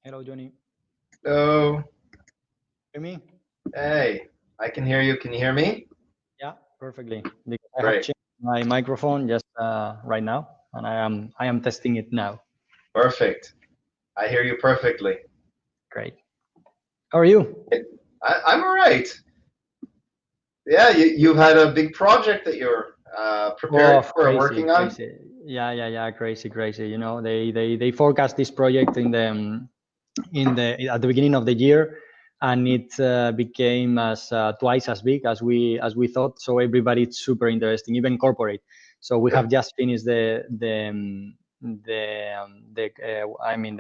Hello, Yoni. Hello. Hear me? Hey, I can hear you. Can you hear me? Yeah, perfectly. Because I have Great. changed my microphone just right now, and I am testing it now. Perfect. I hear you perfectly. Great. How are you? I'm all right. Yeah, you've had a big project that you're preparing Oh, for or crazy, working on. crazy. Yeah, crazy. You know, they forecast this project at the beginning of the year, and it became as twice as big as we thought. So everybody's super interesting, even corporate. So we have just finished the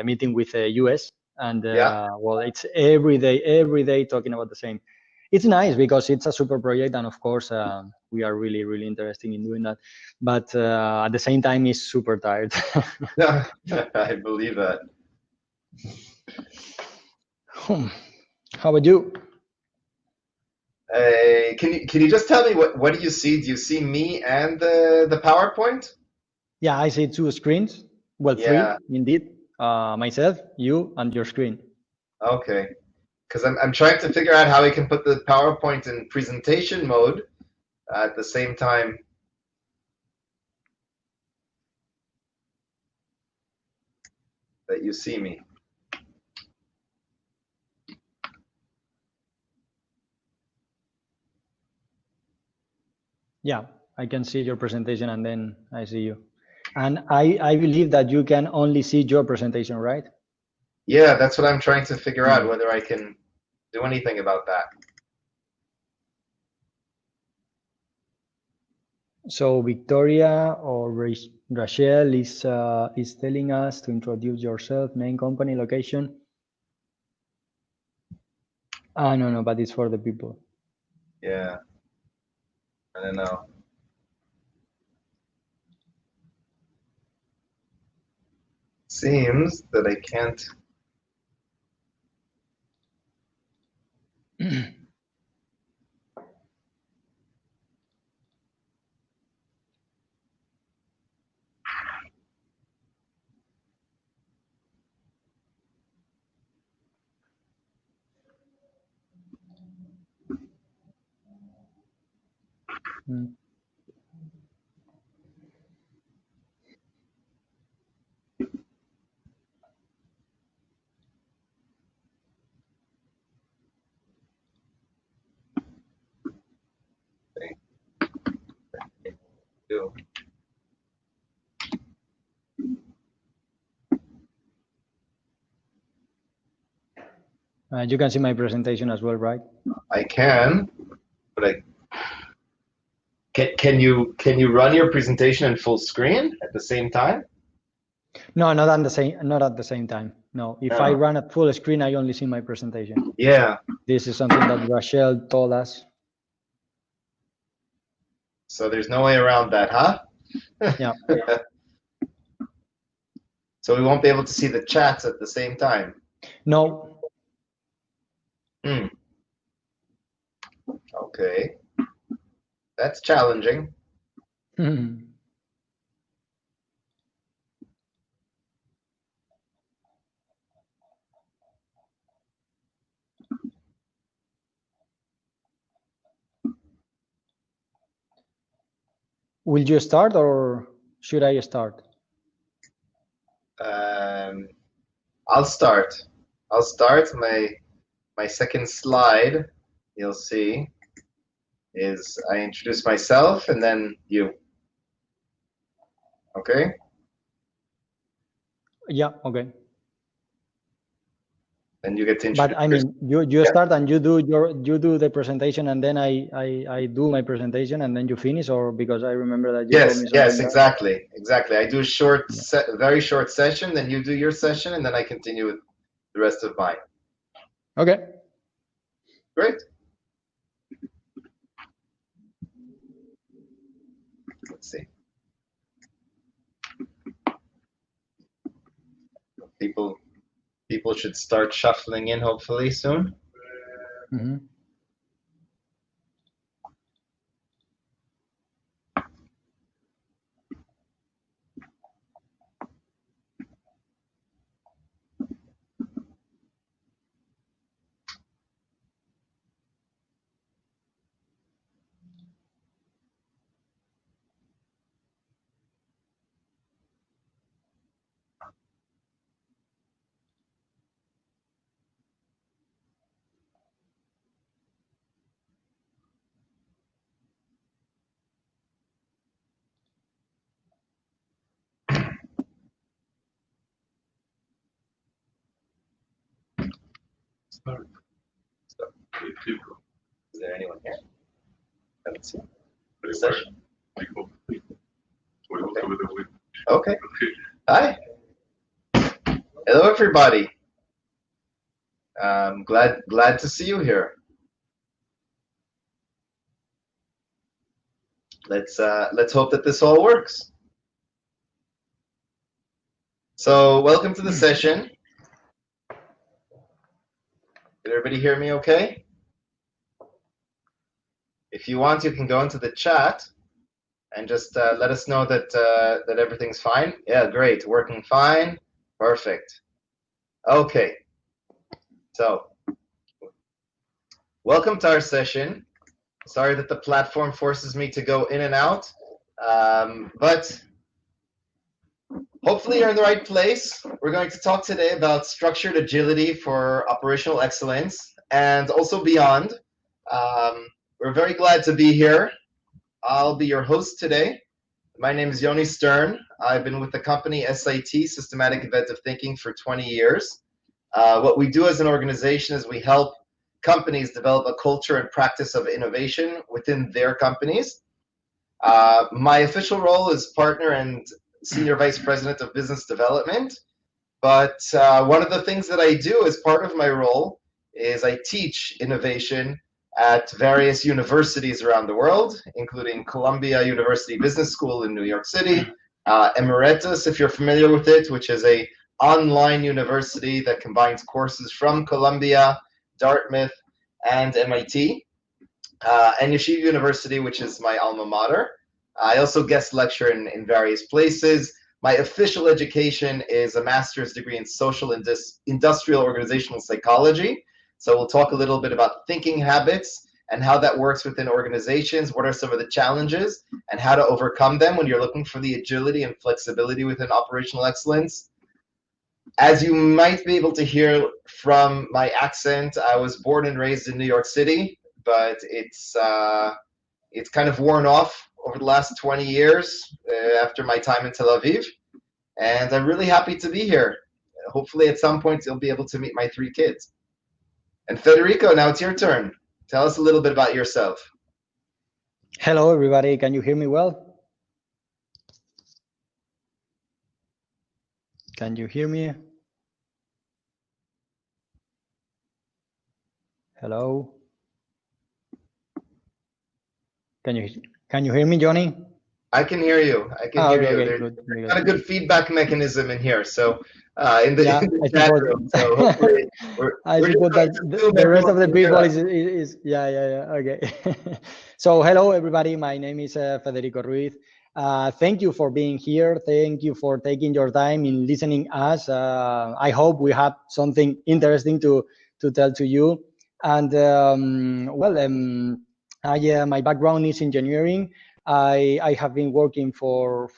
meeting with the US, and Yeah. well, it's every day talking about the same. It's nice because it's a super project, and of course we are really interested in doing that. But at the same time, it's super tired. I believe that. How about you? Can you just tell me what do you see? Do you see me and the PowerPoint? Yeah, I see two screens. Well, three Yeah. indeed. Myself, you, and your screen. Okay. Because I'm trying to figure out how we can put the PowerPoint in presentation mode at the same time that you see me. Yeah, I can see your presentation, and then I see you. And I believe that you can only see your presentation, right? Yeah, that's what I'm trying to figure out, Mm. whether I can do anything about that. So Victoria or Rachel is telling us to introduce yourself, name, company, location. Ah, no, but it's for the people. Yeah. I don't know. Seems that I can't. Mm. Do. You can see my presentation as well, right? I can, but I can you run your presentation in full screen at the same time? No, not at the same. Not at the same time. No, if I No. run at full screen, I only see my presentation. Yeah. This is something that Rachel told us. So there's no way around that, huh? Yeah. So we won't be able to see the chats at the same time. No. Okay. That's challenging. Will you start or should I start? I'll start. I'll start. My second slide, you'll see, is I introduce myself and then you. Okay? Yeah. Okay. And you get to introduce But I mean, you start and you do the presentation, and then I do my presentation, and then you finish, or because I remember that you told me something. Yes, exactly. I do a very short session, then you do your session, and then I continue with the rest of mine. Okay. Great. Let's see. People should start shuffling in hopefully soon. Mm-hmm. Is there anyone here? Let's see. For the session. Okay. Hi. Hello, everybody. Glad to see you here. Let's hope that this all works. So, welcome to the session. Did everybody hear me okay? If you want, you can go into the chat and just let us know that that everything's fine. Yeah, great, working fine, perfect. Okay, so welcome to our session. Sorry that the platform forces me to go in and out, but hopefully you're in the right place. We're going to talk today about structured agility for operational excellence and also beyond. We're very glad to be here. I'll be your host today. My name is Yoni Stern. I've been with the company SIT, Systematic Inventive Thinking, for 20 years. What we do as an organization is we help companies develop a culture and practice of innovation within their companies. My official role is partner and senior vice president of business development. But one of the things that I do as part of my role is I teach innovation at various universities around the world, including Columbia University Business School in New York City, Emeritus, if you're familiar with it, which is a online university that combines courses from Columbia, Dartmouth, and MIT, and Yeshiva University, which is my alma mater. I also guest lecture in various places. My official education is a master's degree in social and industrial organizational psychology. So we'll talk a little bit about thinking habits and how that works within organizations. What are some of the challenges and how to overcome them when you're looking for the agility and flexibility within operational excellence. As you might be able to hear from my accent, I was born and raised in New York City, but it's kind of worn off over the last 20 years after my time in Tel Aviv. And I'm really happy to be here. Hopefully at some point you'll be able to meet my 3 kids. And Federico, now it's your turn. Tell us a little bit about yourself. Hello, everybody. Can you hear me well? Can you hear me? Hello? Can you hear me, Yoni? I can hear you. I can hear you. Okay, There's got a good feedback mechanism in here. So in the chat room. So hopefully I suppose that the rest of the people is okay. So hello everybody. My name is Federico Ruiz. Thank you for being here. Thank you for taking your time in listening us. I hope we have something interesting to tell to you. And my background is engineering. I have been working for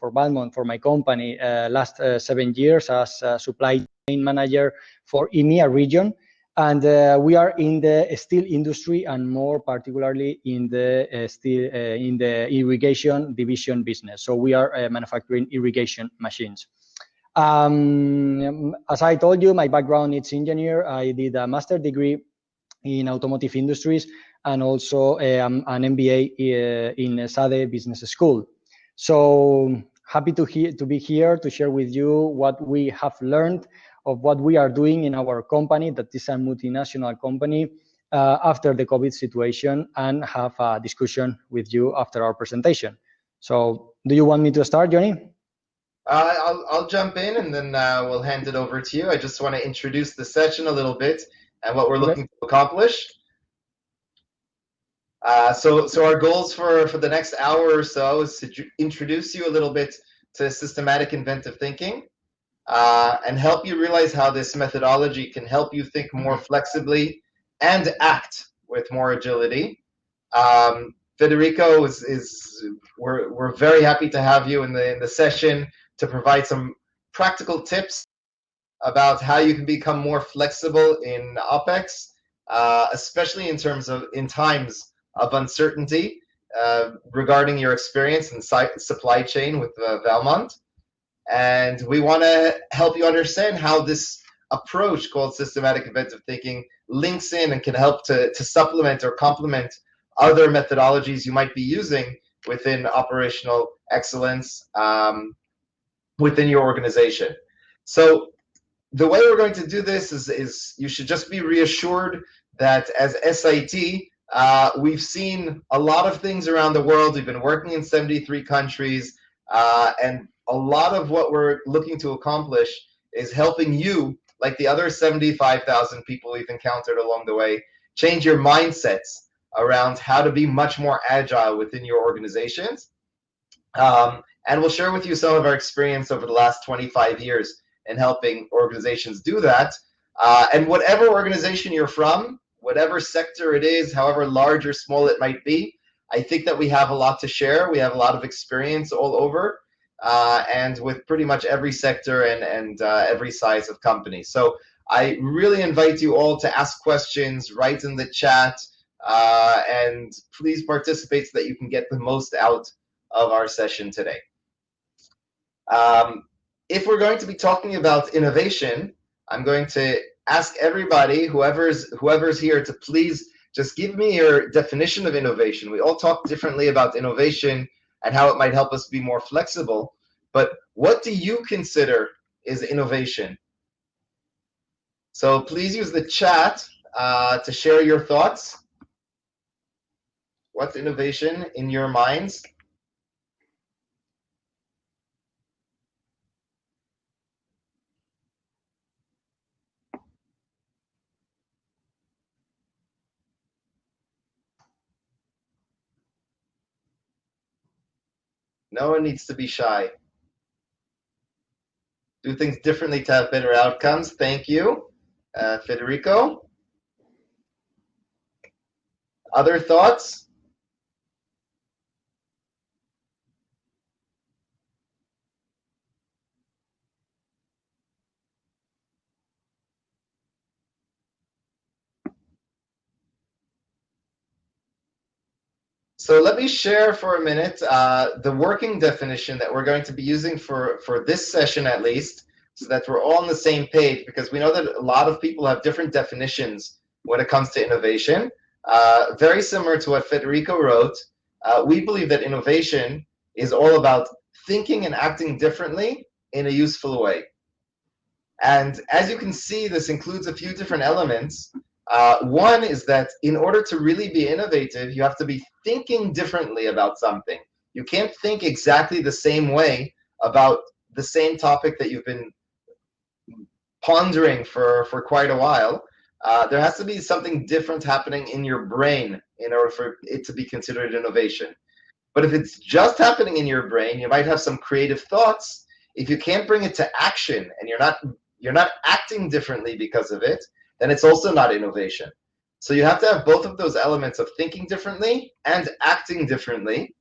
Valmont, for my company, last 7 years as a supply chain manager for EMEA region. And we are in the steel industry, and more particularly in the in the irrigation division business. So we are manufacturing irrigation machines. As I told you, my background is engineer. I did a master's degree in automotive industries and also an MBA in SADE Business School. So happy to be here to share with you what we have learned of what we are doing in our company, that is a multinational company, after the COVID situation, and have a discussion with you after our presentation. So do you want me to start, Yoni? I'll jump in and then we'll hand it over to you. I just want to introduce the session a little bit and what we're looking to accomplish. So our goals for the next hour or so is to introduce you a little bit to systematic inventive thinking and help you realize how this methodology can help you think more flexibly and act with more agility. Federico we're very happy to have you in the session to provide some practical tips about how you can become more flexible in Opex, especially in times of uncertainty regarding your experience in supply chain with Valmont. And we want to help you understand how this approach called systematic inventive thinking links in and can help to supplement or complement other methodologies you might be using within operational excellence within your organization. So the way we're going to do this is you should just be reassured that as SIT, we've seen a lot of things around the world. We've been working in 73 countries, and a lot of what we're looking to accomplish is helping you, like the other 75,000 people we've encountered along the way, change your mindsets around how to be much more agile within your organizations. And we'll share with you some of our experience over the last 25 years in helping organizations do that. And whatever organization you're from, whatever sector it is, however large or small it might be, I think that we have a lot to share. We have a lot of experience all over, and with pretty much every sector and every size of company. So I really invite you all to ask questions, write in the chat, and please participate so that you can get the most out of our session today. If we're going to be talking about innovation, I'm going to ask everybody, whoever's here, to please just give me your definition of innovation. We all talk differently about innovation and how it might help us be more flexible, but what do you consider is innovation? So please use the chat to share your thoughts. What's innovation in your minds? No one needs to be shy. Do things differently to have better outcomes. Thank you. Federico, other thoughts? So let me share for a minute the working definition that we're going to be using for this session at least, so that we're all on the same page, because we know that a lot of people have different definitions when it comes to innovation. Very similar to what Federico wrote, we believe that innovation is all about thinking and acting differently in a useful way. And as you can see, this includes a few different elements. One is that in order to really be innovative, you have to be thinking differently about something. You can't think exactly the same way about the same topic that you've been pondering for quite a while. There has to be something different happening in your brain in order for it to be considered innovation. But if it's just happening in your brain, you might have some creative thoughts. If you can't bring it to action and you're not acting differently because of it, then it's also not innovation. So you have to have both of those elements of thinking differently and acting differently,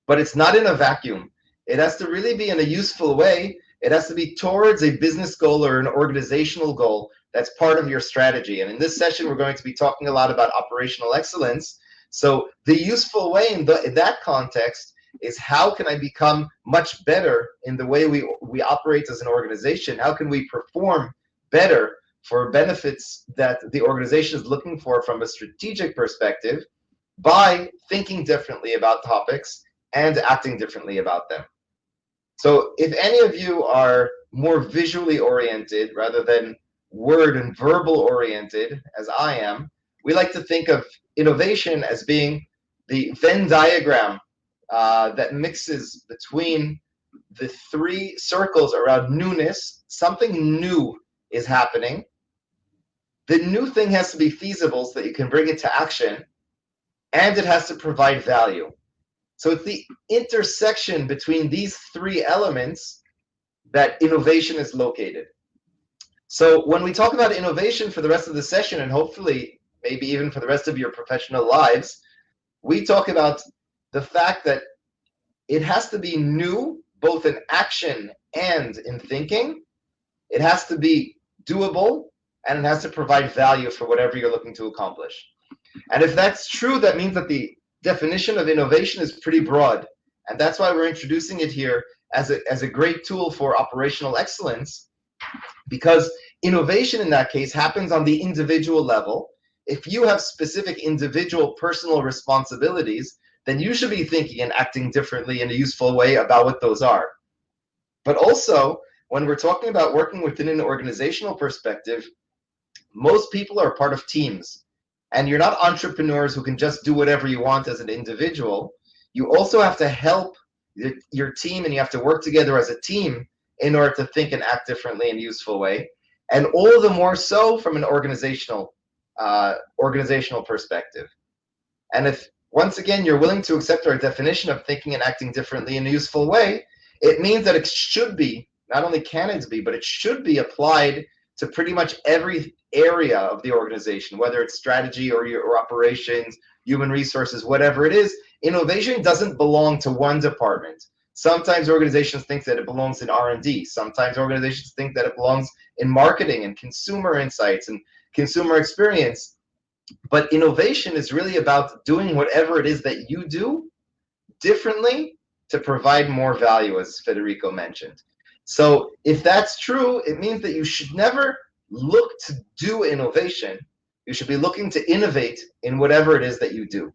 but it's not in a vacuum. It has to really be in a useful way. It has to be towards a business goal or an organizational goal that's part of your strategy. And in this session, we're going to be talking a lot about operational excellence. So the useful way in that context is, how can I become much better in the way we operate as an organization? How can we perform better for benefits that the organization is looking for from a strategic perspective by thinking differently about topics and acting differently about them? So if any of you are more visually oriented rather than word and verbal oriented, as I am, we like to think of innovation as being the Venn diagram that mixes between the three circles around newness. Something new is happening. The new thing has to be feasible so that you can bring it to action, and it has to provide value. So it's the intersection between these three elements that innovation is located. So when we talk about innovation for the rest of the session, and hopefully maybe even for the rest of your professional lives, we talk about the fact that it has to be new, both in action and in thinking. It has to be doable, and it has to provide value for whatever you're looking to accomplish. And if that's true, that means that the definition of innovation is pretty broad. And that's why we're introducing it here as a great tool for operational excellence, because innovation in that case happens on the individual level. If you have specific individual personal responsibilities, then you should be thinking and acting differently in a useful way about what those are. But also, when we're talking about working within an organizational perspective, most people are part of teams. And you're not entrepreneurs who can just do whatever you want as an individual. You also have to help your team, and you have to work together as a team in order to think and act differently in a useful way. And all the more so from an organizational perspective. And if, once again, you're willing to accept our definition of thinking and acting differently in a useful way, it means that it should be, not only can it be, but it should be applied to pretty much every area of the organization, whether it's strategy or operations, human resources, whatever it is. Innovation doesn't belong to one department. Sometimes organizations think that it belongs in R&D. Sometimes organizations think that it belongs in marketing and consumer insights and consumer experience. But innovation is really about doing whatever it is that you do differently to provide more value, as Federico mentioned. So if that's true, it means that you should never look to do innovation. You should be looking to innovate in whatever it is that you do.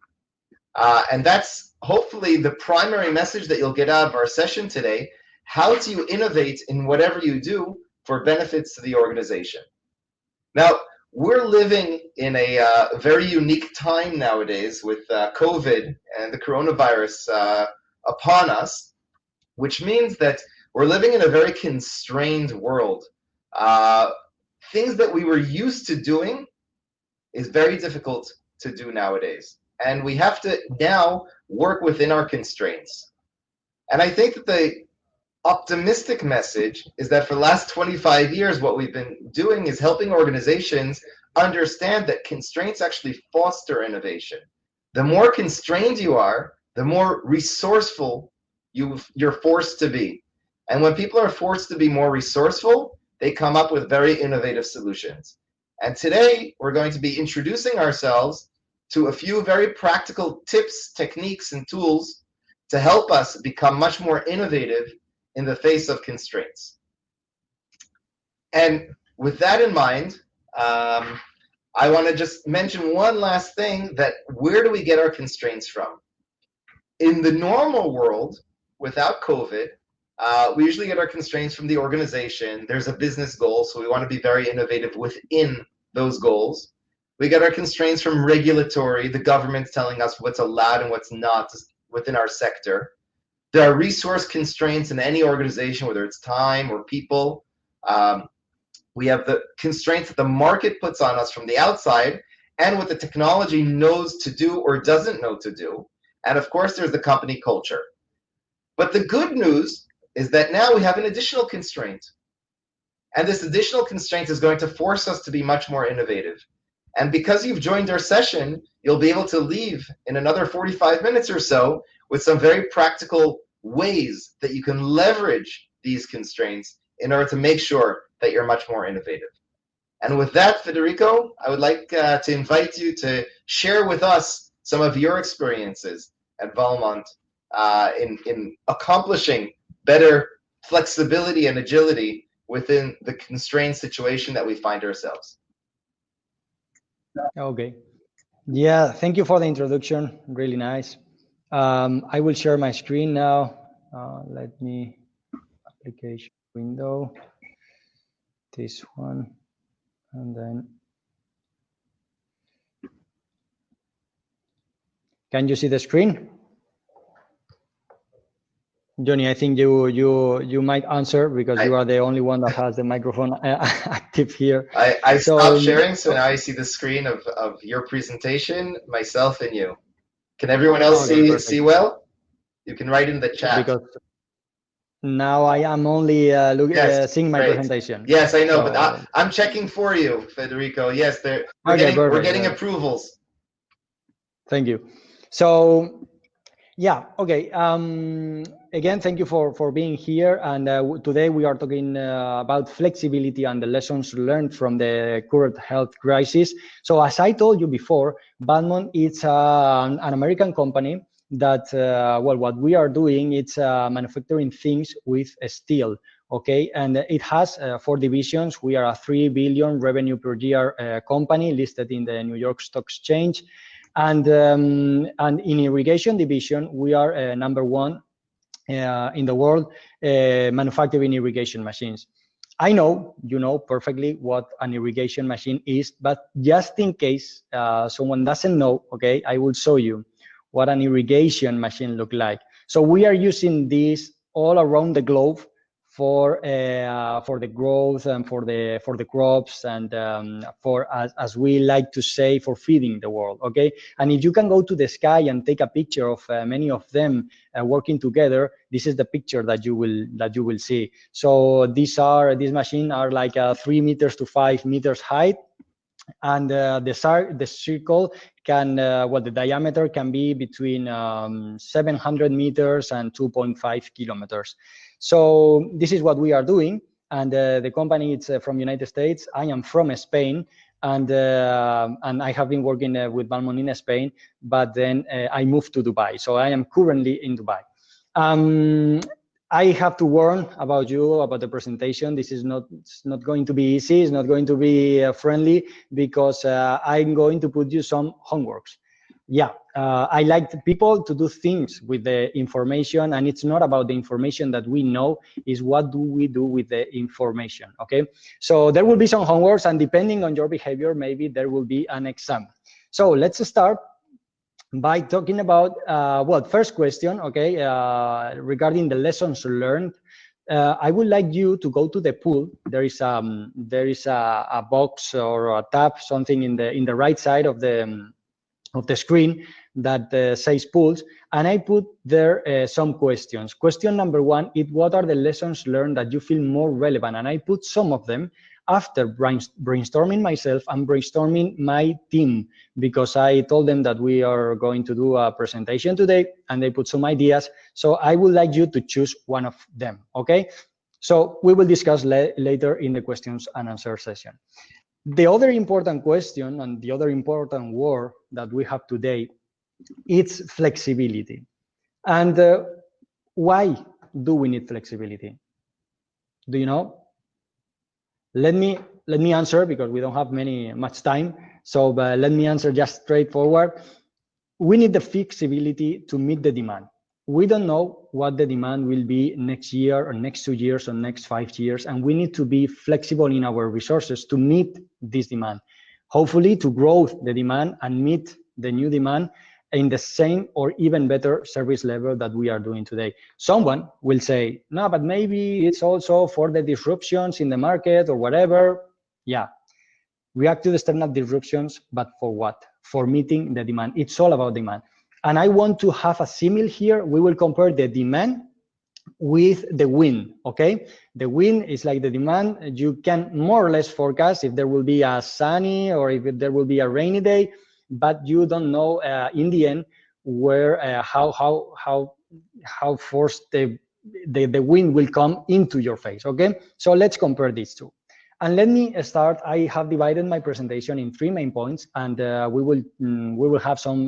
And that's hopefully the primary message that you'll get out of our session today. How do you innovate in whatever you do for benefits to the organization? Now, we're living in a very unique time nowadays with COVID and the coronavirus upon us, which means that we're living in a very constrained world. Things that we were used to doing is very difficult to do nowadays. And we have to now work within our constraints. And I think that the optimistic message is that for the last 25 years, what we've been doing is helping organizations understand that constraints actually foster innovation. The more constrained you are, the more resourceful you're forced to be. And when people are forced to be more resourceful, they come up with very innovative solutions. And today, we're going to be introducing ourselves to a few very practical tips, techniques, and tools to help us become much more innovative in the face of constraints. And with that in mind, I want to just mention one last thing, that where do we get our constraints from? In the normal world, without COVID, we usually get our constraints from the organization. There's a business goal, so we want to be very innovative within those goals. We get our constraints from regulatory, the government's telling us what's allowed and what's not within our sector. There are resource constraints in any organization, whether it's time or people. We have the constraints that the market puts on us from the outside, and what the technology knows to do or doesn't know to do. And of course, there's the company culture. But the good news is that now we have an additional constraint. And this additional constraint is going to force us to be much more innovative. And because you've joined our session, you'll be able to leave in another 45 minutes or so with some very practical ways that you can leverage these constraints in order to make sure that you're much more innovative. And with that, Federico, I would like to invite you to share with us some of your experiences at Valmont in accomplishing better flexibility and agility within the constrained situation that we find ourselves. Okay. Yeah, thank you for the introduction. Really nice. I will share my screen now. Let me, application window, this one, and then, can you see the screen? Yoni, I think you might answer, because you are the only one that has the microphone active here. I stopped sharing, so now I see the screen of your presentation, myself and you. Can everyone else see well? You can write in the chat. Because now I am only seeing my presentation. Yes, I know, so, but I'm checking for you, Federico. Yes, we're getting approvals. Thank you. So, yeah, okay. Again, thank you for being here. And today we are talking about flexibility and the lessons learned from the current health crisis. So as I told you before, Valmont is an American company that, well, what we are doing, it's manufacturing things with steel, okay? And it has 4 divisions. We are a 3 billion revenue per year company listed in the New York Stock Exchange. And in irrigation division, we are #1 in the world manufacturing irrigation machines. I know you know perfectly what an irrigation machine is, but just in case someone doesn't know, okay, I will show you what an irrigation machine looks like. So we are using this all around the globe for the growth and for the crops and for, as we like to say, for feeding the world, okay? And if you can go to the sky and take a picture of many of them working together, this is the picture that you will see. So these machines are like 3 meters to 5 meters height. And the circle can, well, the diameter can be between 700 meters and 2.5 kilometers. So this is what we are doing. And the company is from United States. I am from Spain. And I have been working with Valmont in Spain, but then I moved to Dubai. So I am currently in Dubai. I have to warn about you about the presentation. This is it's not going to be easy. It's not going to be friendly, because I'm going to put you some homeworks. yeah, I like people to do things with the information, and it's not about the information that we know, is what do we do with the information, okay? So there will be some homeworks, and depending on your behavior, maybe there will be an exam. So let's start by talking about, well, first question, okay, regarding the lessons learned. I would like you to go to the pool. There is a box or a tab, something in the right side of the screen that says pools, and I put there some questions. Question number one is, what are the lessons learned that you feel more relevant? And I put some of them after brainstorming myself and brainstorming my team, because I told them that we are going to do a presentation today, and they put some ideas. So I would like you to choose one of them, okay? So we will discuss later in the questions and answer session. The other important question and the other important word that we have today, it's flexibility. And why do we need flexibility? Do you know? Let me answer, because we don't have much time. So let me answer just straightforward. We need the flexibility to meet the demand. We don't know what the demand will be next year or next 2 years or next 5 years, and we need to be flexible in our resources to meet this demand. Hopefully to grow the demand and meet the new demand in the same or even better service level that we are doing today. Someone will say, no, but maybe it's also for the disruptions in the market or whatever. Yeah, react to the external disruptions, but for what? For meeting the demand. It's all about demand. And I want to have a simile here. We will compare the demand with the wind, okay? The wind is like the demand. You can more or less forecast if there will be a sunny or if there will be a rainy day, but you don't know in the end where how forced the wind will come into your face, okay? So let's compare these two. And let me start. I have divided my presentation in 3 main points, and we will have some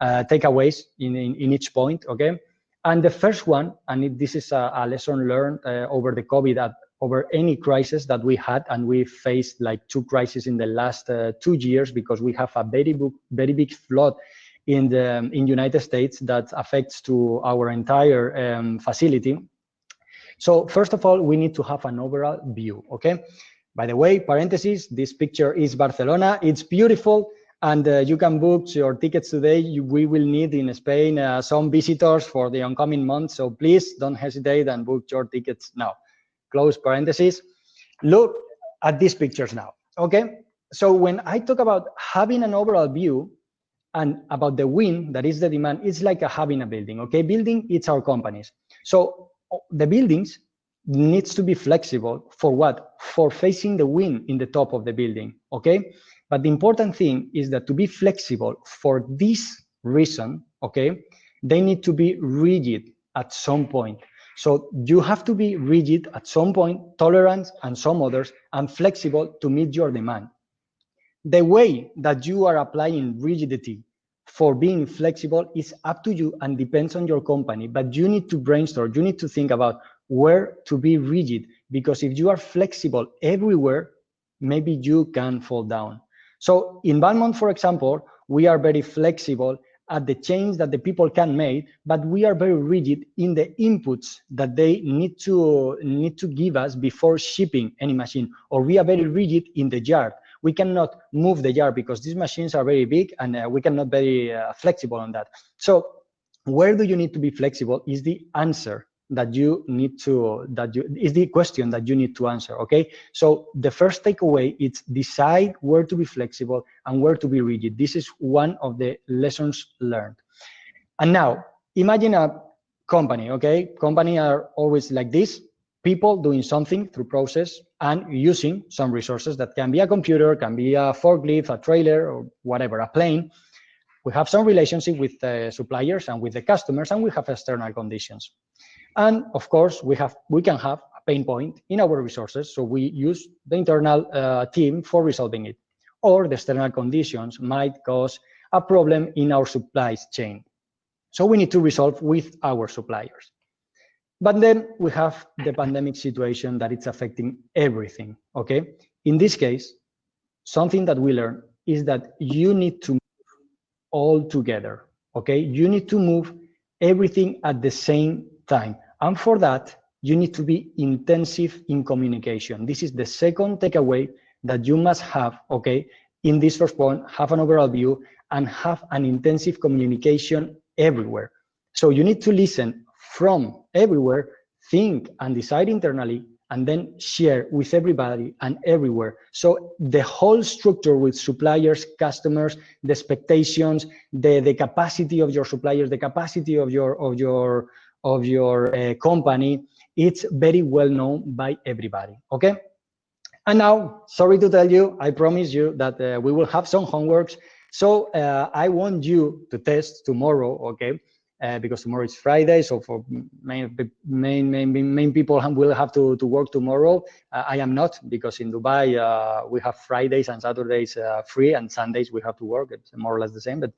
takeaways in each point, okay? And the first one, and this is a lesson learned over the COVID, over any crisis that we had, and we faced like 2 crises in the last 2 years, because we have a very big flood in United States that affects to our entire facility. So first of all, we need to have an overall view, okay? By the way, parentheses, this picture is Barcelona. It's beautiful, and you can book your tickets today. We will need in Spain some visitors for the oncoming months, so please don't hesitate and book your tickets now. Close parentheses. Look at these pictures now, okay? So when I talk about having an overall view and about the wind, that is the demand, it's like having a building, okay? Building, it's our companies. So the buildings needs to be flexible for what? For facing the wind in the top of the building, okay? But the important thing is that to be flexible for this reason, okay, they need to be rigid at some point. So you have to be rigid at some point, tolerant and some others, and flexible to meet your demand. The way that you are applying rigidity for being flexible is up to you and depends on your company, but you need to brainstorm, you need to think about where to be rigid, because if you are flexible everywhere, maybe you can fall down. So in Valmont, for example, we are very flexible at the change that the people can make, but we are very rigid in the inputs that they need to give us before shipping any machine, or we are very rigid in the yard. We cannot move the yard because these machines are very big, and we cannot be flexible on that. So where do you need to be flexible is the answer that you need to, is the question that you need to answer, okay? So the first takeaway is decide where to be flexible and where to be rigid. This is one of the lessons learned. And now imagine a company, okay? Company are always like this, people doing something through process and using some resources that can be a computer, can be a forklift, a trailer, or whatever, a plane. We have some relationship with the suppliers and with the customers, and we have external conditions. And of course, we can have a pain point in our resources, so we use the internal team for resolving it. Or the external conditions might cause a problem in our supply chain. So we need to resolve with our suppliers. But then we have the pandemic situation that it's affecting everything, okay? In this case, something that we learned is that you need to move all together, okay? You need to move everything at the same time. And for that, you need to be intensive in communication. This is the second takeaway that you must have, okay? In this first point, have an overall view and have an intensive communication everywhere. So you need to listen from everywhere, think and decide internally, and then share with everybody and everywhere. So the whole structure with suppliers, customers, the expectations, the capacity of your suppliers, the capacity of your company, it's very well known by everybody, okay? And now, sorry to tell you, I promise you that we will have some homeworks. So I want you to test tomorrow, okay? Because tomorrow is Friday, so for main people will have to work tomorrow. I am not, because in Dubai we have Fridays and Saturdays free, and Sundays we have to work. It's more or less the same. But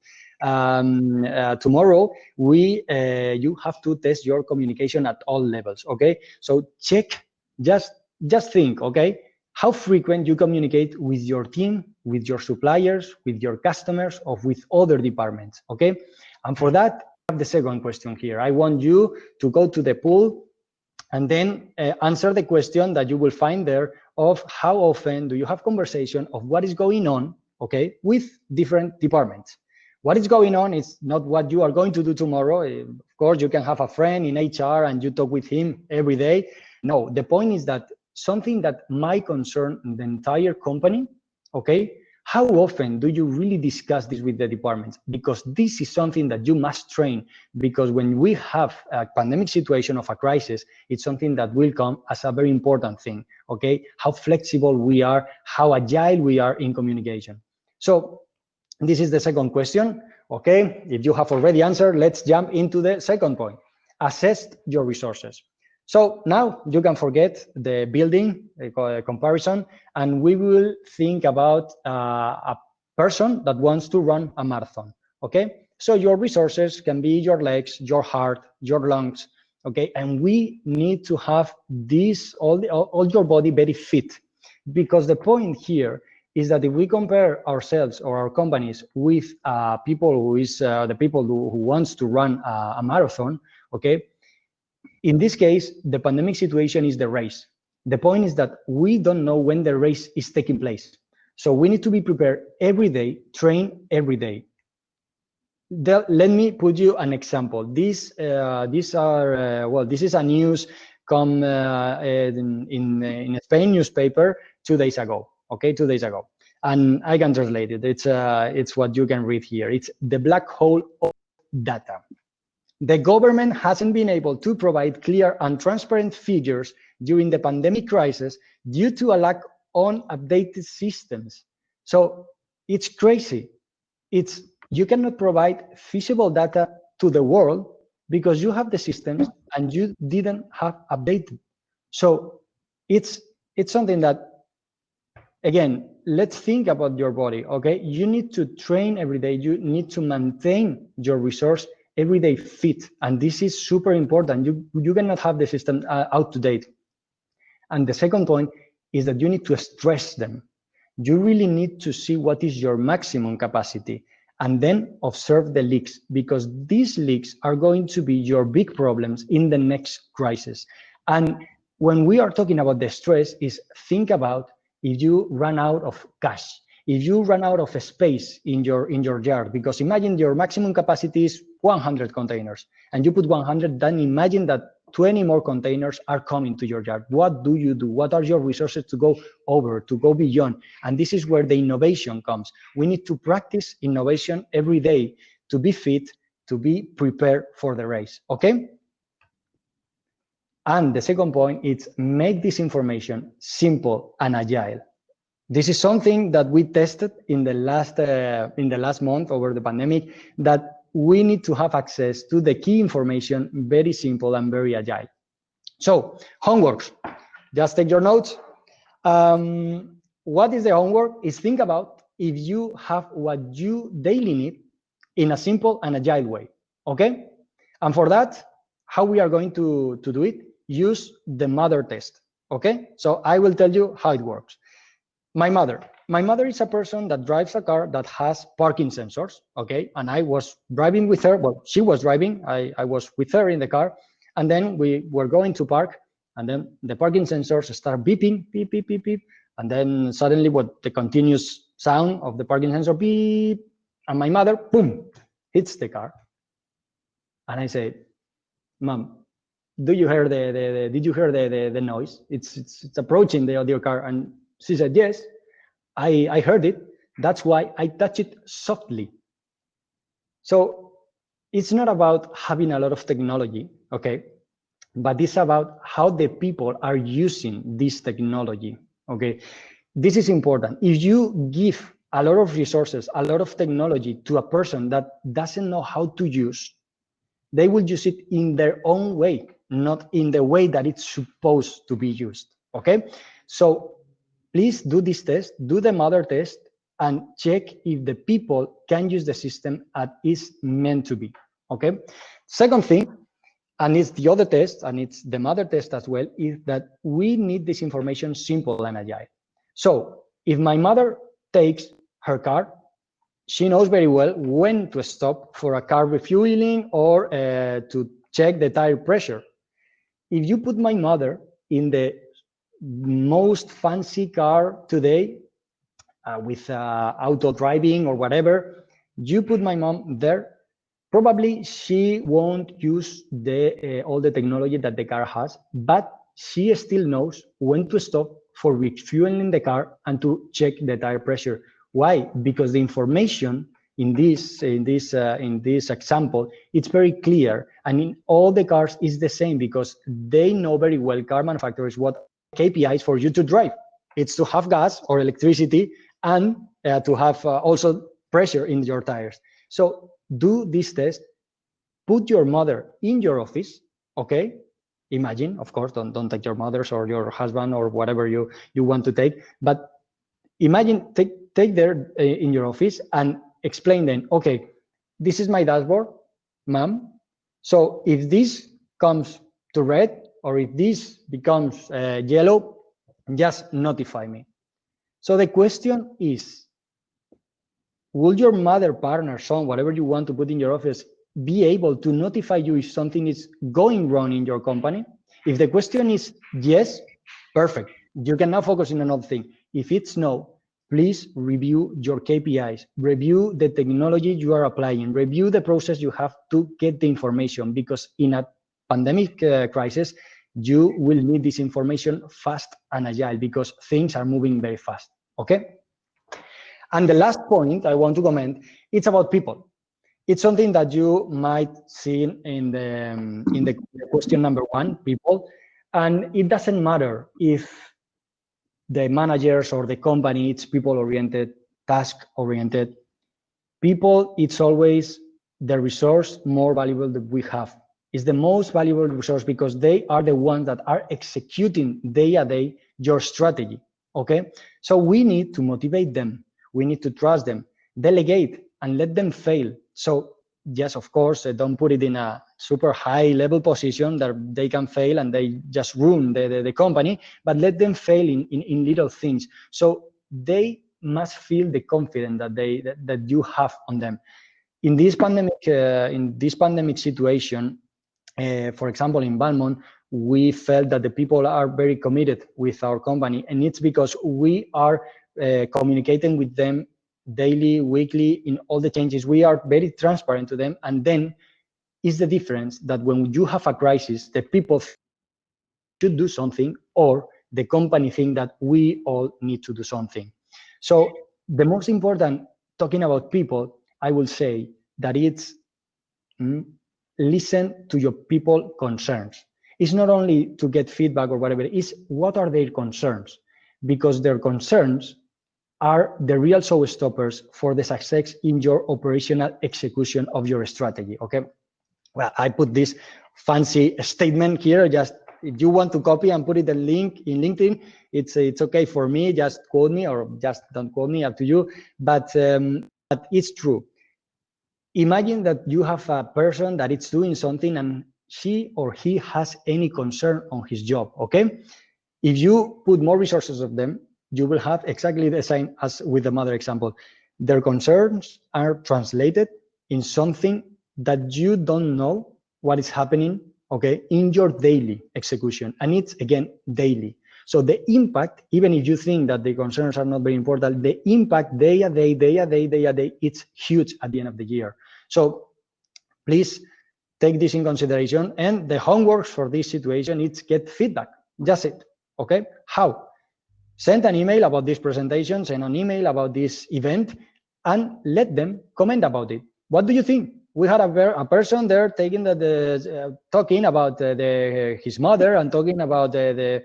tomorrow you have to test your communication at all levels. Okay, so check, just think. Okay, how frequent you communicate with your team, with your suppliers, with your customers, or with other departments. Okay, and for that, I have the second question here. I want you to go to the pool and then answer the question that you will find there of how often do you have conversation of what is going on, okay, with different departments. What is going on is not what you are going to do tomorrow. Of course, you can have a friend in HR and you talk with him every day. No, the point is that something that might concern the entire company, okay? How often do you really discuss this with the departments? Because this is something that you must train, because when we have a pandemic situation of a crisis, it's something that will come as a very important thing, okay? How flexible we are, how agile we are in communication. So this is the second question, okay? If you have already answered, let's jump into the second point. Assess your resources. So now you can forget the building comparison, and we will think about a person that wants to run a marathon, okay? So your resources can be your legs, your heart, your lungs, okay? And we need to have this, all your body very fit, because the point here is that if we compare ourselves or our companies with people who is the people who wants to run a marathon, okay? In this case, the pandemic situation is the race. The point is that we don't know when the race is taking place. So we need to be prepared every day, train every day. Let me put you an example. These are, well, this is a news come in Spain newspaper 2 days ago, okay, 2 days ago. And I can translate it. It's what you can read here. It's the black hole of data. The government hasn't been able to provide clear and transparent figures during the pandemic crisis due to a lack of updated systems. So it's crazy. You cannot provide feasible data to the world because you have the systems and you didn't have updated. So it's something that, again, let's think about your body, okay? You need to train every day. You need to maintain your resource everyday fit, and this is super important. You cannot have the system out to date. And the second point is that you need to stress them. You really need to see what is your maximum capacity and then observe the leaks, because these leaks are going to be your big problems in the next crisis. And when we are talking about the stress, is think about if you run out of cash, if you run out of space in your yard, because imagine your maximum capacity is 100 containers and you put 100, then imagine that 20 more containers are coming to your yard. What do you do? What are your resources to go over, to go beyond? And this is where the innovation comes. We need to practice innovation every day to be fit, to be prepared for the race, okay? And the second point is make this information simple and agile. This is something that we tested in the last month over the pandemic, that we need to have access to the key information very simple and very agile. So homeworks, just take your notes. What is the homework? Is think about if you have what you daily need in a simple and agile way, okay? And for that, how we are going to do it? Use the mother test, okay? So I will tell you how it works. My mother, my mother is a person that drives a car that has parking sensors, okay? And I was driving with her. Well, she was driving. I was with her in the car. And then we were going to park. And then the parking sensors start beeping, beep, beep, beep, beep. And then suddenly what the continuous sound of the parking sensor, beep. And my mother, boom, hits the car. And I say, Mom, did you hear the noise? It's approaching the audio car. And she said, yes, I heard it. That's why I touch it softly. So it's not about having a lot of technology, okay? But it's about how the people are using this technology, okay? This is important. If you give a lot of resources, a lot of technology to a person that doesn't know how to use, they will use it in their own way, not in the way that it's supposed to be used, okay? So please do this test, do the mother test, and check if the people can use the system as it's meant to be, okay? Second thing, and it's the other test, and it's the mother test as well, is that we need this information simple and agile. So if my mother takes her car, she knows very well when to stop for a car refueling or to check the tire pressure. If you put my mother in the most fancy car today with auto driving or whatever, you put my mom there, probably she won't use all the technology that the car has, but she still knows when to stop for refueling the car and to check the tire pressure. Why? Because the information in this example, it's very clear, and in all the cars is the same because they know very well, car manufacturers, what KPIs for you to drive. It's to have gas or electricity and to have also pressure in your tires. So do this test, put your mother in your office, okay? Imagine, of course, don't take your mother's or your husband or whatever you want to take, but imagine, take there in your office and explain them, okay, this is my dashboard, ma'am. So if this comes to red or if this becomes yellow, just notify me. So the question is, will your mother, partner, son, whatever you want to put in your office, be able to notify you if something is going wrong in your company? If the question is yes, perfect. You can now focus on another thing. If it's no, please review your KPIs, review the technology you are applying, review the process you have to get the information, because in a pandemic crisis, you will need this information fast and agile because things are moving very fast, okay? And the last point I want to comment, it's about people. It's something that you might see in the question number one, people, and it doesn't matter if the managers or the company, it's people-oriented, task-oriented. People, it's always the resource more valuable that we have. It's the most valuable resource because they are the ones that are executing day a day your strategy, okay? So we need to motivate them. We need to trust them, delegate, and let them fail. So yes, of course, don't put it in a super high level position that they can fail and they just ruin the company, but let them fail in little things. So they must feel the confidence that you have on them. In this pandemic situation, for example, in Valmont, we felt that the people are very committed with our company, and it's because we are communicating with them daily, weekly, in all the changes. We are very transparent to them, and then is the difference that when you have a crisis, the people should do something, or the company think that we all need to do something. So the most important, talking about people, I will say that it's listen to your people concerns. It's not only to get feedback or whatever, it's what are their concerns, because their concerns are the real showstoppers for the success in your operational execution of your strategy, okay? Well, I put this fancy statement here, just if you want to copy and put it in link in LinkedIn, it's okay for me, just quote me or just don't quote me, up to you, but it's true. Imagine that you have a person that is doing something and she or he has any concern on his job, okay? If you put more resources of them, you will have exactly the same as with the mother example. Their concerns are translated in something that you don't know what is happening, okay, in your daily execution. And it's, again, daily. So the impact, even if you think that the concerns are not very important, the impact day a day, it's huge at the end of the year. So please take this in consideration. And the homework for this situation is get feedback. Just it, okay? How? Send an email about this presentation, send an email about this event, and let them comment about it. What do you think? We had a person there taking talking about his mother and talking about the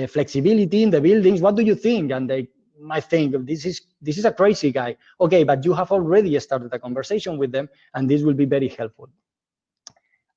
flexibility in the buildings. What do you think? And they might think this is a crazy guy. Okay, but you have already started a conversation with them, and this will be very helpful.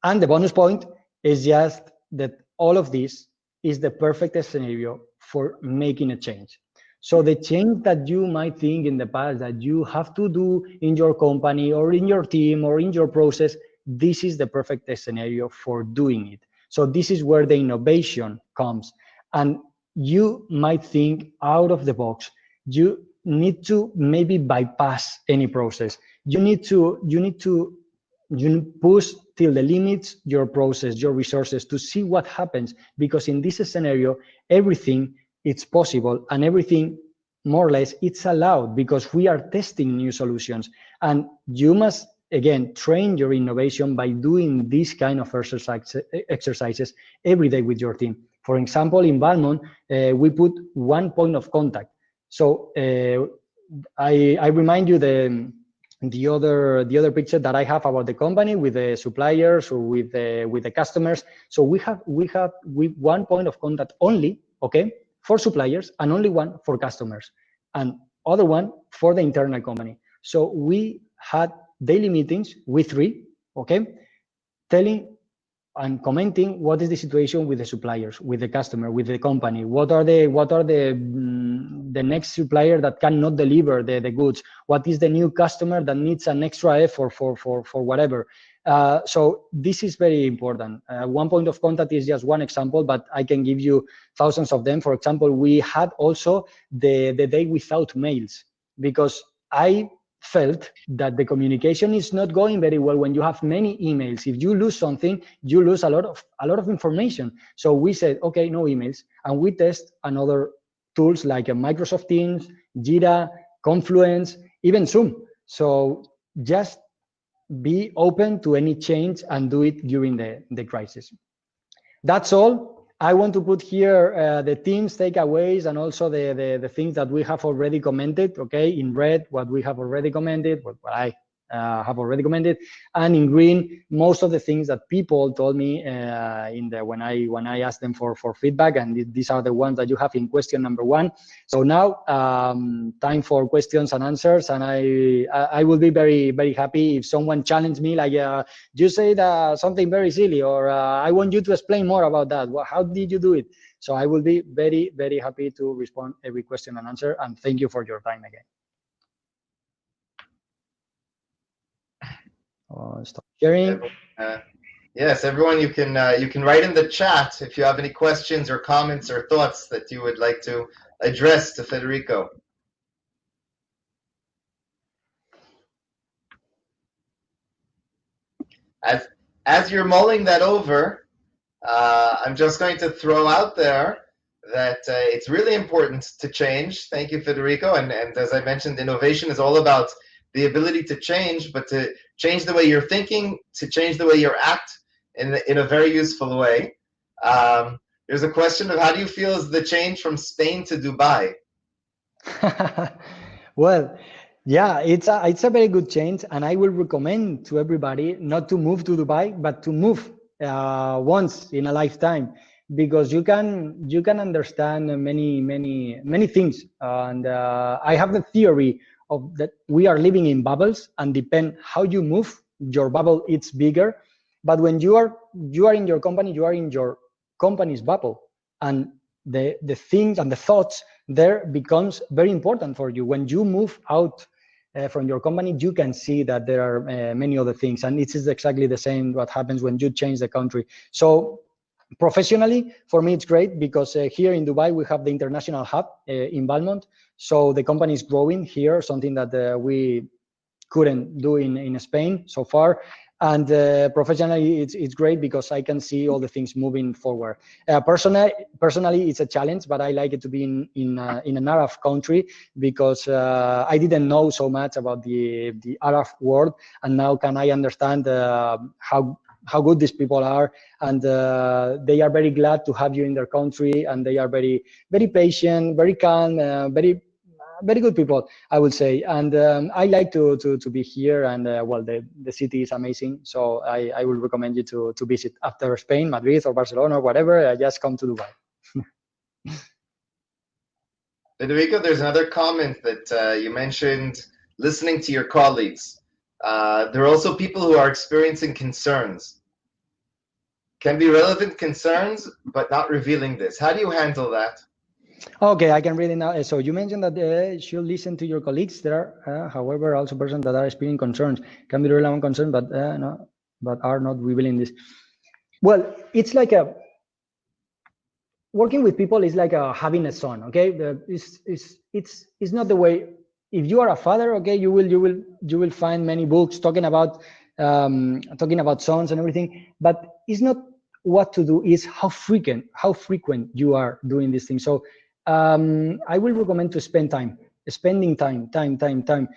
And the bonus point is just that all of this is the perfect scenario for making a change. So the change that you might think in the past that you have to do in your company or in your team or in your process, this is the perfect scenario for doing it. So this is where the innovation comes. And you might think out of the box. You need to maybe bypass any process. You need to push till the limits your process, your resources to see what happens, because in this scenario, everything it's possible and everything more or less it's allowed because we are testing new solutions. And you must, again, train your innovation by doing this kind of exercises every day with your team. For example, in Valmont, we put one point of contact. So I remind you the other picture that I have about the company with the suppliers or with the customers. So we have one point of contact only, okay, for suppliers, and only one for customers, and other one for the internal company. So we had daily meetings with 3, okay, telling and commenting what is the situation with the suppliers, with the customer, with the company. What are the next supplier that cannot deliver the goods? What is the new customer that needs an extra effort for whatever? So this is very important. One point of contact is just one example, but I can give you thousands of them. For example, we had also the day without mails, because I felt that the communication is not going very well when you have many emails. If you lose something, you lose a lot of information. So we said, okay, no emails, and we test another tools like Microsoft Teams, Jira, Confluence, even Zoom. So just be open to any change and do it during the crisis. That's all. I want to put here the team's takeaways and also the things that we have already commented, okay, in red, what we have already commented, what I have already commented, and in green, most of the things that people told me when I asked them for feedback, and these are the ones that you have in question number 1. So now time for questions and answers, and I will be very, very happy if someone challenged me like, you said something very silly, or I want you to explain more about that. How did you do it? So I will be very, very happy to respond every question and answer, and thank you for your time again. Stop sharing. Yes, everyone, you can write in the chat if you have any questions or comments or thoughts that you would like to address to Federico. As you're mulling that over, I'm just going to throw out there that it's really important to change. Thank you, Federico. And as I mentioned, innovation is all about the ability to change, but to change the way you're thinking, to change the way you act in a very useful way. There's a question of how do you feel is the change from Spain to Dubai? Well, yeah, it's a very good change, and I will recommend to everybody not to move to Dubai, but to move once in a lifetime, because you can understand many things. And I have the theory of that we are living in bubbles, and depend how you move, your bubble it's bigger. But when you are in your company, you are in your company's bubble, and the things and the thoughts there becomes very important for you. When you move out from your company, you can see that there are many other things, and it is exactly the same what happens when you change the country. So Professionally, for me, it's great because here in Dubai, we have the international hub in Valmont. So the company is growing here, something that we couldn't do in Spain so far. And professionally, it's great because I can see all the things moving forward. Personally, it's a challenge, but I like it to be in an Arab country because I didn't know so much about the Arab world, and now can I understand how good these people are, and they are very glad to have you in their country, and they are very patient, very calm, very good people, I would say. And I like to be here, and well, the city is amazing. So I will recommend you to visit after Spain, Madrid or Barcelona or whatever. Just come to Dubai. Federico, there's another comment that you mentioned listening to your colleagues. There are also people who are experiencing concerns. Can be relevant concerns, but not revealing this. How do you handle that? Okay, I can read it now. So you mentioned that you should listen to your colleagues. There are, however, also persons that are experiencing concerns. Can be relevant concern, but no, but are not revealing this. Well, it's like working with people is like having a son. Okay, it's not the way. If you are a father, okay, you will find many books talking about sons and everything, but it's not what to do. Is how frequent you are doing these things. So I will recommend to spending time.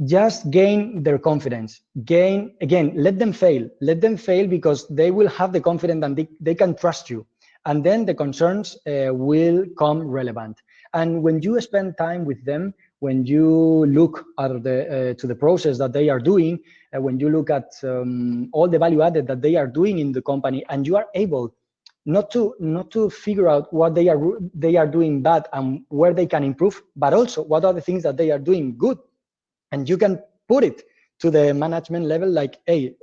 Just gain their confidence. Let them fail because they will have the confidence and they can trust you. And then the concerns will come relevant. And when you spend time with them, when you look at to the process that they are doing, when you look at all the value added that they are doing in the company, and you are able not to figure out what they are doing bad and where they can improve, but also what are the things that they are doing good, and you can put it to the management level, like, hey,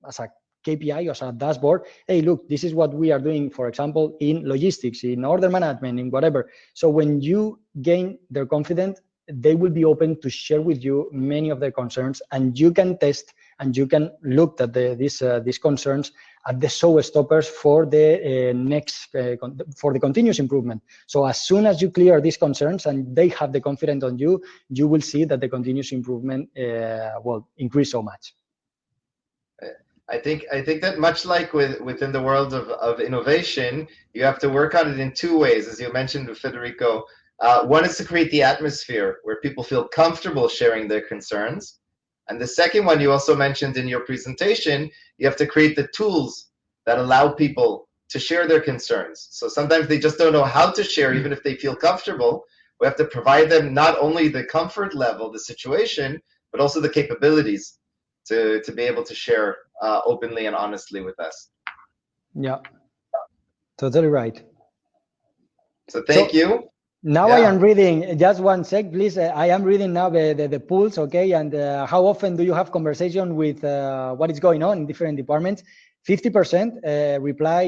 as a KPI, as a dashboard, hey, look, this is what we are doing, for example, in logistics, in order management, in whatever. So when you gain their confidence, they will be open to share with you many of their concerns, and you can test and you can look at these concerns at the showstoppers for the for the continuous improvement. So as soon as you clear these concerns and they have the confidence on you, you will see that the continuous improvement will increase so much. I think that much like within the world of innovation, you have to work on it in two ways, as you mentioned with Federico. One is to create the atmosphere where people feel comfortable sharing their concerns. And the second one you also mentioned in your presentation, you have to create the tools that allow people to share their concerns. So sometimes they just don't know how to share, even if they feel comfortable. We have to provide them not only the comfort level, the situation, but also the capabilities to be able to share openly and honestly with us. Yeah, totally right. So thank you. Now I am reading, just one sec, please. I am reading now the pools, okay? And how often do you have conversation with what is going on in different departments? 50% reply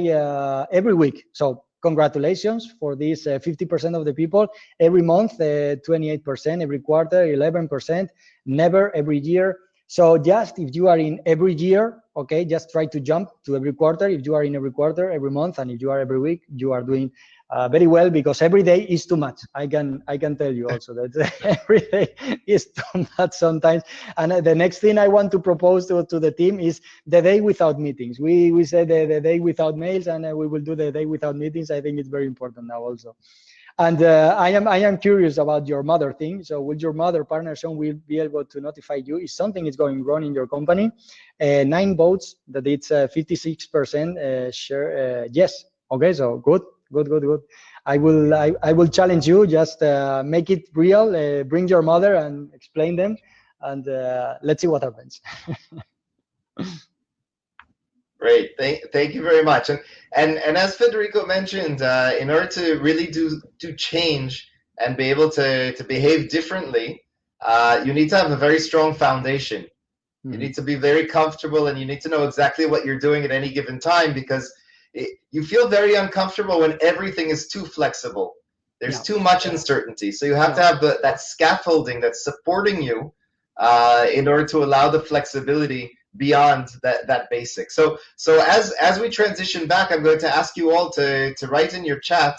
every week. So congratulations for this 50% of the people. Every month, 28%, every quarter, 11%, never every year. So just if you are in every year, okay, just try to jump to every quarter. If you are in every quarter, every month, and if you are every week, you are doing very well, because every day is too much. I can tell you also that every day is too much sometimes. And the next thing I want to propose to the team is the day without meetings. We said the day without mails, and we will do the day without meetings. I think it's very important now also. And I am curious about your mother thing. So will your mother partner son will be able to notify you if something is going wrong in your company? 9 votes that it's 56% share yes. Okay, so good. I will challenge you. Just make it real. Bring your mother and explain them, and let's see what happens. Great, thank you very much. And as Federico mentioned, in order to really do change and be able to behave differently, you need to have a very strong foundation. You need to be very comfortable, and you need to know exactly what you're doing at any given time, because you feel very uncomfortable when everything is too flexible. There's too much uncertainty. So you have to have that scaffolding that's supporting you in order to allow the flexibility beyond that basic. So as we transition back, I'm going to ask you all to write in your chat.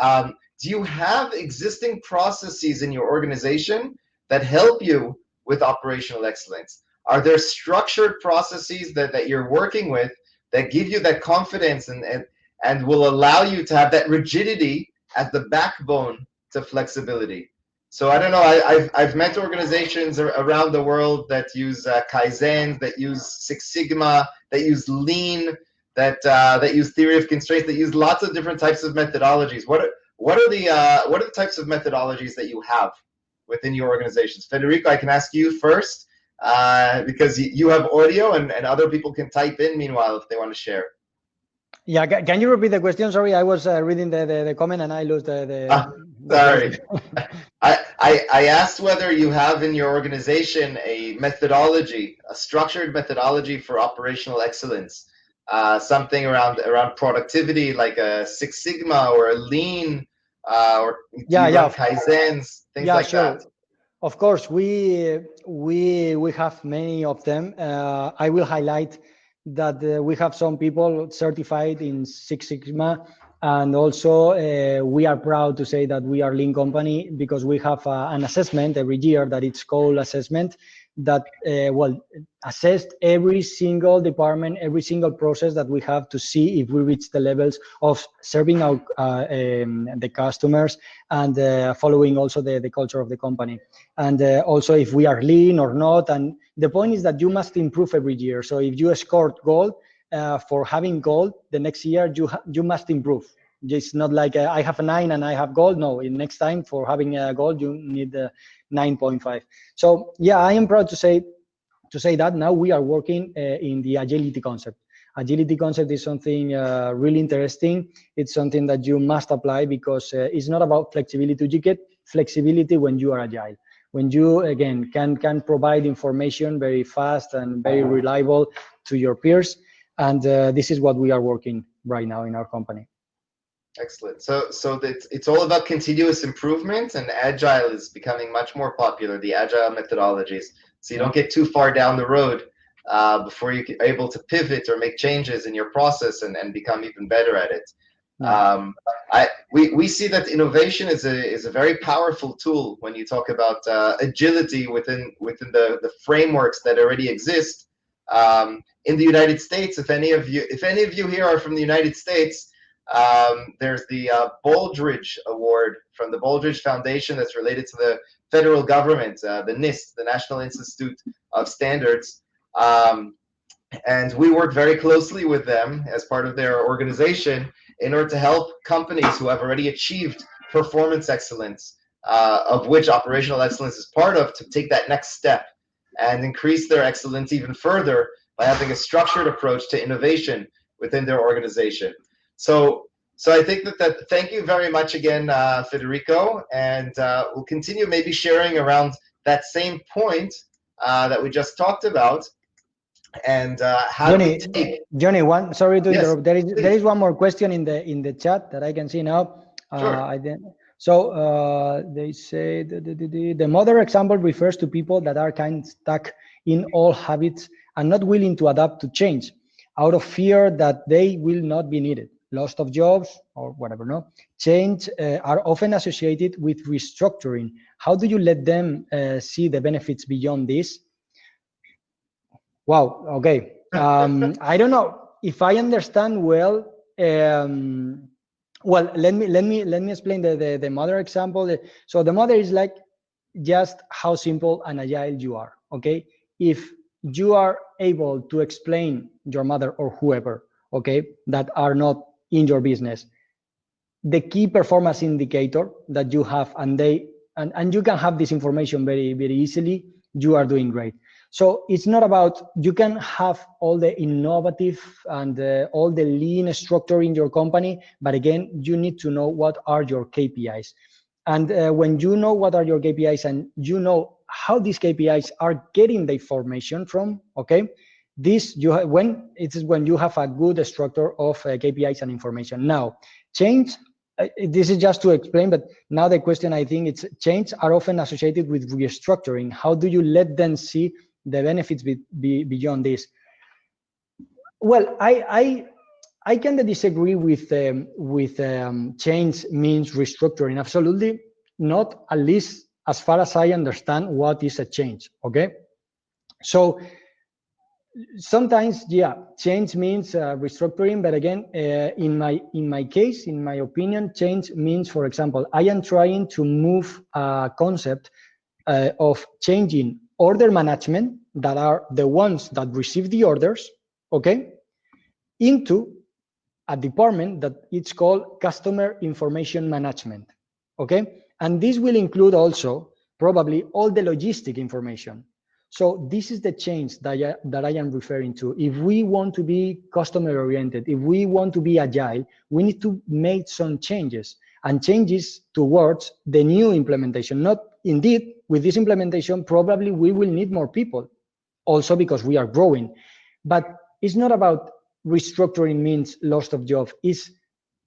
Do you have existing processes in your organization that help you with operational excellence? Are there structured processes that you're working with that give you that confidence and will allow you to have that rigidity as the backbone to flexibility? So I don't know, I've met organizations around the world that use Kaizen, that use Six Sigma, that use Lean, that use theory of constraints, that use lots of different types of methodologies. What are the types of methodologies that you have within your organizations? Federico, I can ask you first because you have audio and other people can type in meanwhile if they want to share. Yeah, can you repeat the question? Sorry, I was reading the comment and I lost the sorry. I asked whether you have in your organization a methodology, a structured methodology for operational excellence, something around productivity, like a Six Sigma or a Lean, or Kaizens, things like that. Of course, we have many of them. I will highlight that we have some people certified in Six Sigma, and also we are proud to say that we are Lean company because we have an assessment every year that it's called assessment that assessed every single department, every single process that we have to see if we reach the levels of serving our the customers and following also the culture of the company, and also if we are lean or not. And the point is that you must improve every year. So if you scored gold for having gold, the next year you must improve. It's not like I have a 9 and I have gold. No, next time for having a gold you need 9.5. So yeah, I am proud to say that now we are working in the agility concept. Agility concept is something really interesting. It's something that you must apply because it's not about flexibility. You get flexibility when you are agile, when you again can provide information very fast and very reliable to your peers. And this is what we are working right now in our company. Excellent. So it's all about continuous improvement, and agile is becoming much more popular, the agile methodologies. So you don't get too far down the road before you're able to pivot or make changes in your process and become even better at it. We see that innovation is a very powerful tool when you talk about agility within the frameworks that already exist. In the United States, if any of you here are from the United States, there's the Baldrige Award from the Baldrige Foundation that's related to the federal government, the NIST, the National Institute of Standards. And we work very closely with them as part of their organization in order to help companies who have already achieved performance excellence, of which operational excellence is part of, to take that next step and increase their excellence even further by having a structured approach to innovation within their organization. So I think that thank you very much again, Federico, and we'll continue maybe sharing around that same point that we just talked about. And how Yoni, do we take? Yoni, sorry to interrupt. There please. is one more question in the chat that I can see now. Sure. They say the mother example refers to people that are kind of stuck in old habits and not willing to adapt to change out of fear that they will not be needed. Loss of jobs or whatever, no? Change are often associated with restructuring. How do you let them see the benefits beyond this? Wow, okay. I don't know if I understand well. Well, let me explain the mother example. So the mother is like just how simple and agile you are, okay? If you are able to explain your mother or whoever, okay, that are not in your business, the key performance indicator that you have, and you can have this information very, very easily, you are doing great. So it's not about, you can have all the innovative and all the lean structure in your company, but again, you need to know what are your KPIs. And when you know what are your KPIs and you know how these KPIs are getting the information from, okay, this when you have a good structure of KPIs and information. Now, change, this is just to explain, but now the question, I think, it's change are often associated with restructuring. How do you let them see the benefits beyond this. Well, I kind of disagree with change means restructuring. Absolutely not, at least as far as I understand what is a change. Okay, so sometimes, yeah, change means restructuring, but again, in my case, in my opinion, change means, for example, I am trying to move a concept of changing order management, that are the ones that receive the orders, okay, into a department that it's called customer information management, okay? And this will include also probably all the logistic information. So this is the change that I am referring to. If we want to be customer oriented, if we want to be agile, we need to make some changes, and changes towards the new implementation. Not indeed, with this implementation, probably we will need more people, also because we are growing. But it's not about restructuring means loss of job. Is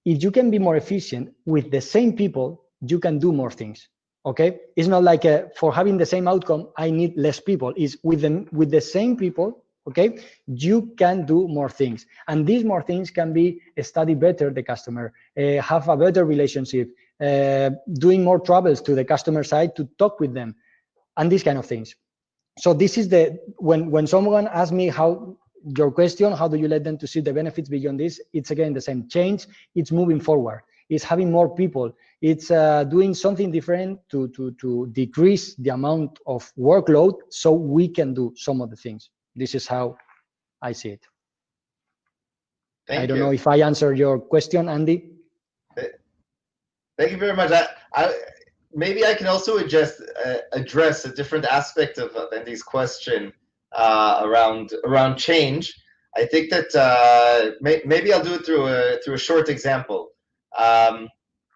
if you can be more efficient with the same people, you can do more things. Okay, it's not like for having the same outcome I need less people. Is with the same people, okay, you can do more things, and these more things can be study better the customer, have a better relationship, doing more travels to the customer side to talk with them, and these kind of things. So this is the when someone asks me how your question, how do you let them to see the benefits beyond this? It's again the same change. It's moving forward. It's having more people. It's doing something different to decrease the amount of workload so we can do some of the things. This is how I see it. I don't know if I answered your question, Andy. Thank you very much. Maybe I can also address a different aspect of Andy's question around change. I think that maybe I'll do it through a short example.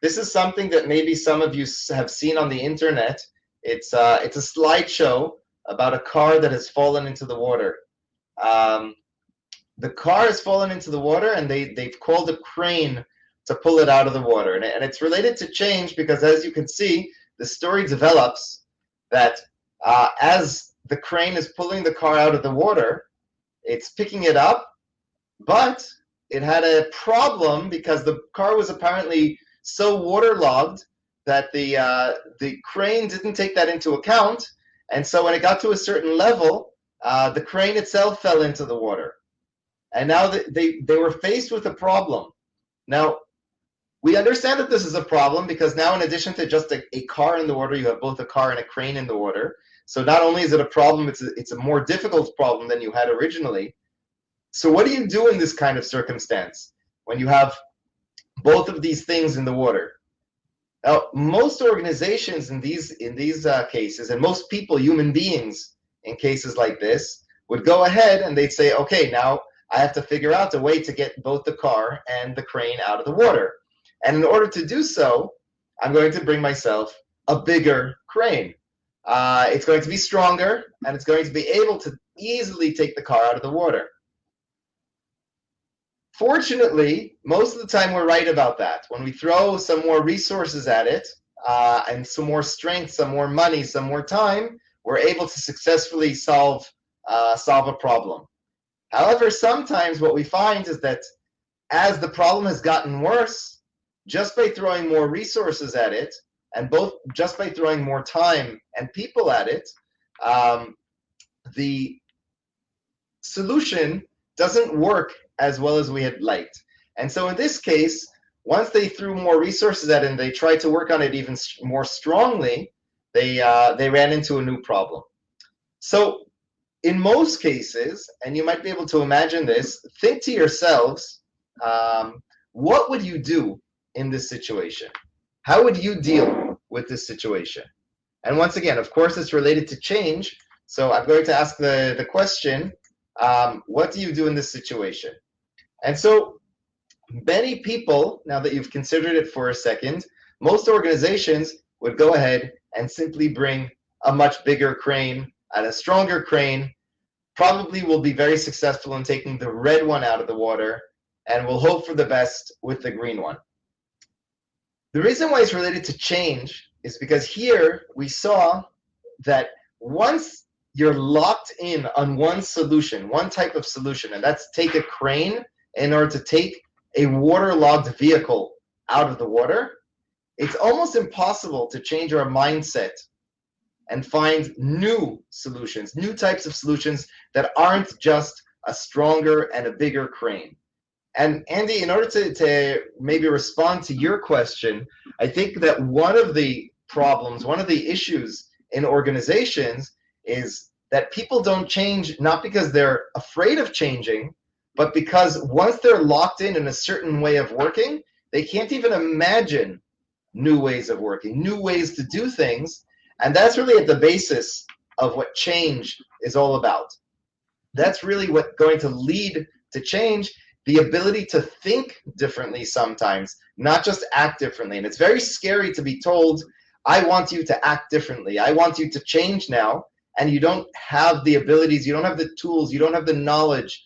This is something that maybe some of you have seen on the internet. It's a slideshow about a car that has fallen into the water. The car has fallen into the water, and they've called a crane to pull it out of the water. And it's related to change because, as you can see, the story develops that as the crane is pulling the car out of the water, it's picking it up, but it had a problem because the car was apparently so waterlogged that the crane didn't take that into account. And so when it got to a certain level, the crane itself fell into the water. And now they were faced with a problem. Now, we understand that this is a problem because now, in addition to just a car in the water, you have both a car and a crane in the water. So not only is it a problem, it's a more difficult problem than you had originally. So what do you do in this kind of circumstance when you have both of these things in the water? Now, most organizations in these cases, and most people, human beings, in cases like this, would go ahead and they'd say, okay, now I have to figure out a way to get both the car and the crane out of the water. And in order to do so, I'm going to bring myself a bigger crane. It's going to be stronger, and it's going to be able to easily take the car out of the water. Fortunately, most of the time we're right about that. When we throw some more resources at it, and some more strength, some more money, some more time, we're able to successfully solve a problem. However, sometimes what we find is that as the problem has gotten worse, just by throwing more resources at it, and just by throwing more time and people at it, the solution doesn't work as well as we had liked. And so in this case, once they threw more resources at it and they tried to work on it even more strongly, they ran into a new problem. So in most cases, and you might be able to imagine this, think to yourselves, what would you do in this situation? How would you deal with this situation? And once again, of course, it's related to change. So I'm going to ask the question, what do you do in this situation? And so many people, now that you've considered it for a second, most organizations would go ahead and simply bring a much bigger crane and a stronger crane, probably will be very successful in taking the red one out of the water, and will hope for the best with the green one. The reason why it's related to change is because here we saw that once you're locked in on one solution, one type of solution, and that's take a crane in order to take a waterlogged vehicle out of the water, it's almost impossible to change our mindset and find new solutions, new types of solutions that aren't just a stronger and a bigger crane. And Andy, in order to maybe respond to your question, I think that one of the problems, one of the issues in organizations is that people don't change, not because they're afraid of changing, but because once they're locked in a certain way of working, they can't even imagine new ways of working, new ways to do things. And that's really at the basis of what change is all about. That's really what's going to lead to change, the ability to think differently sometimes, not just act differently. And it's very scary to be told, I want you to act differently. I want you to change now. And you don't have the abilities, you don't have the tools, you don't have the knowledge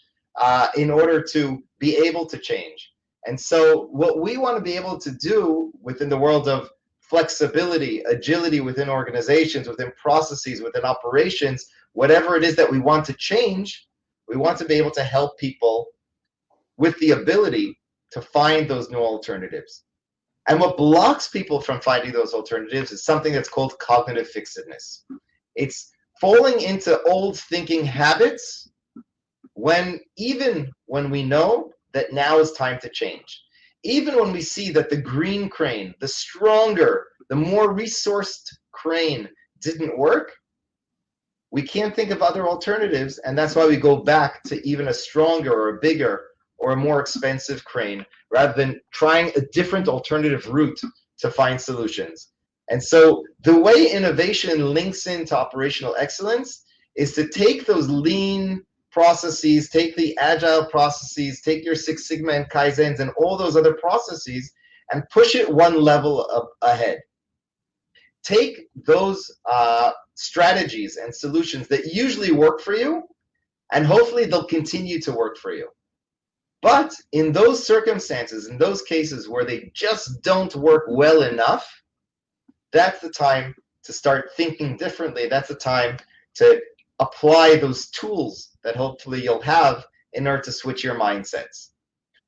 in order to be able to change. And so what we want to be able to do within the world of flexibility, agility within organizations, within processes, within operations, whatever it is that we want to change, we want to be able to help people with the ability to find those new alternatives. And what blocks people from finding those alternatives is something that's called cognitive fixedness. It's falling into old thinking habits even when we know that now is time to change. Even when we see that the green crane, the stronger, the more resourced crane didn't work, we can't think of other alternatives, and that's why we go back to even a stronger or a bigger or a more expensive crane, rather than trying a different alternative route to find solutions. And so the way innovation links into operational excellence is to take those lean processes, take the agile processes, take your Six Sigma and Kaizens and all those other processes and push it one level up ahead. Take those strategies and solutions that usually work for you, and hopefully they'll continue to work for you. But in those circumstances, in those cases where they just don't work well enough, that's the time to start thinking differently. That's the time to apply those tools that hopefully you'll have in order to switch your mindsets.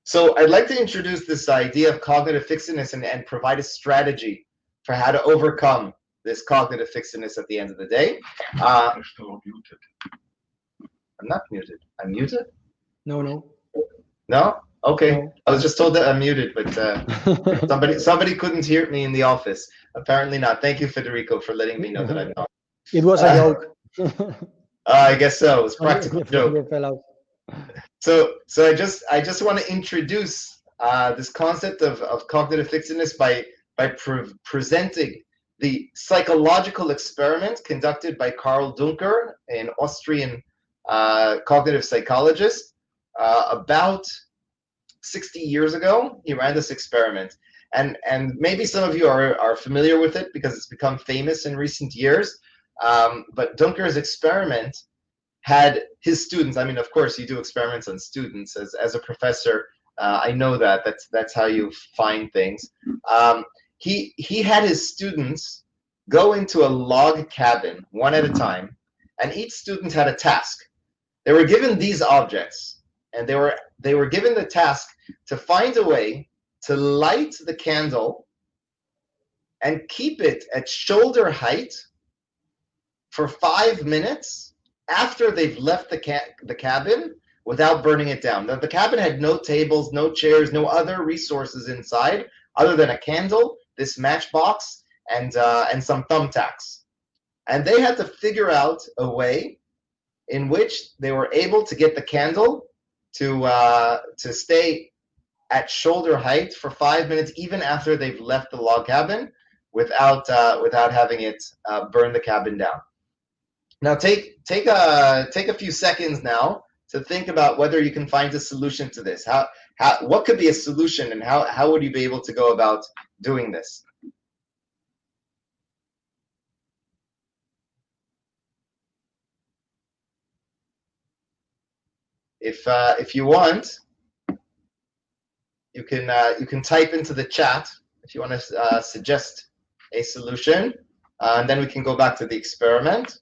So I'd like to introduce this idea of cognitive fixedness and provide a strategy for how to overcome this cognitive fixedness at the end of the day. You're still muted. I'm not muted. I'm muted? No. No? Okay. No. I was just told that I'm muted, but somebody couldn't hear me in the office. Apparently not. Thank you, Federico, for letting me know that I'm not. It was a joke. I guess so. It was a practical joke. Fell out. So I just want to introduce this concept of cognitive fixedness by presenting the psychological experiment conducted by Karl Duncker, an Austrian cognitive psychologist. About 60 years ago, he ran this experiment. And maybe some of you are familiar with it because it's become famous in recent years. But Duncker's experiment had his students. I mean, of course, you do experiments on students. As a professor, I know that's how you find things. He had his students go into a log cabin one at a time, and each student had a task. They were given these objects, and they were given the task to find a way to light the candle and keep it at shoulder height for 5 minutes after they've left the cabin without burning it down. The cabin had no tables, no chairs, no other resources inside other than a candle, this matchbox, and some thumbtacks. And they had to figure out a way in which they were able to get the candle to stay at shoulder height for 5 minutes, even after they've left the log cabin, without having it burn the cabin down. Now take a few seconds now to think about whether you can find a solution to this. What could be a solution, and how would you be able to go about doing this? If you want, you can type into the chat if you want to suggest a solution, and then we can go back to the experiment.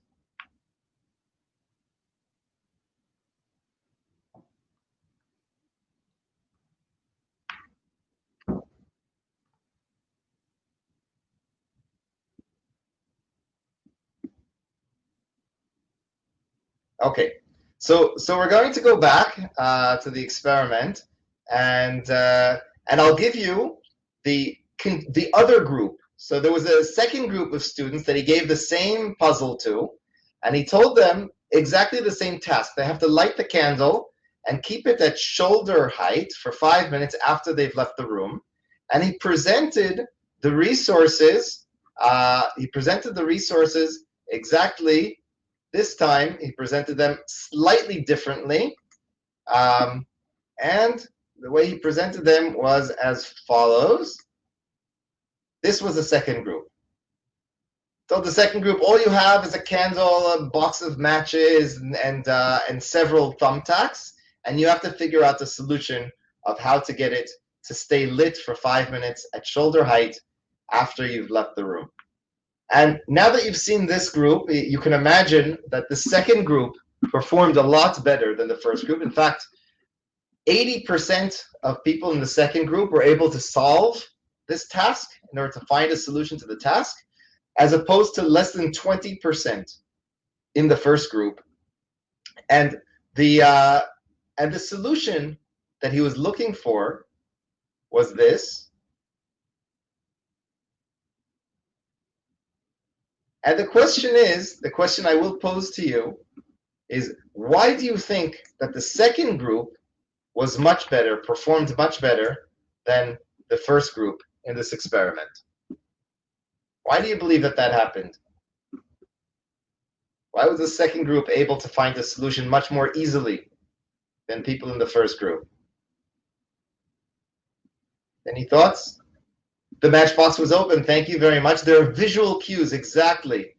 Okay, so we're going to go back to the experiment, and I'll give you the other group. So there was a second group of students that he gave the same puzzle to, and he told them exactly the same task. They have to light the candle and keep it at shoulder height for 5 minutes after they've left the room. And he presented the resources. Exactly. This time, he presented them slightly differently. And the way he presented them was as follows. This was the second group. So the second group, all you have is a candle, a box of matches, and several thumbtacks. And you have to figure out the solution of how to get it to stay lit for 5 minutes at shoulder height after you've left the room. And now that you've seen this group, you can imagine that the second group performed a lot better than the first group. In fact, 80% of people in the second group were able to solve this task in order to find a solution to the task, as opposed to less than 20% in the first group. And the solution that he was looking for was this. And the question I will pose to you is, why do you think that the second group was much better, performed much better than the first group in this experiment? Why do you believe that happened? Why was the second group able to find a solution much more easily than people in the first group? Any thoughts? The matchbox was open. Thank you very much. There are visual cues, exactly.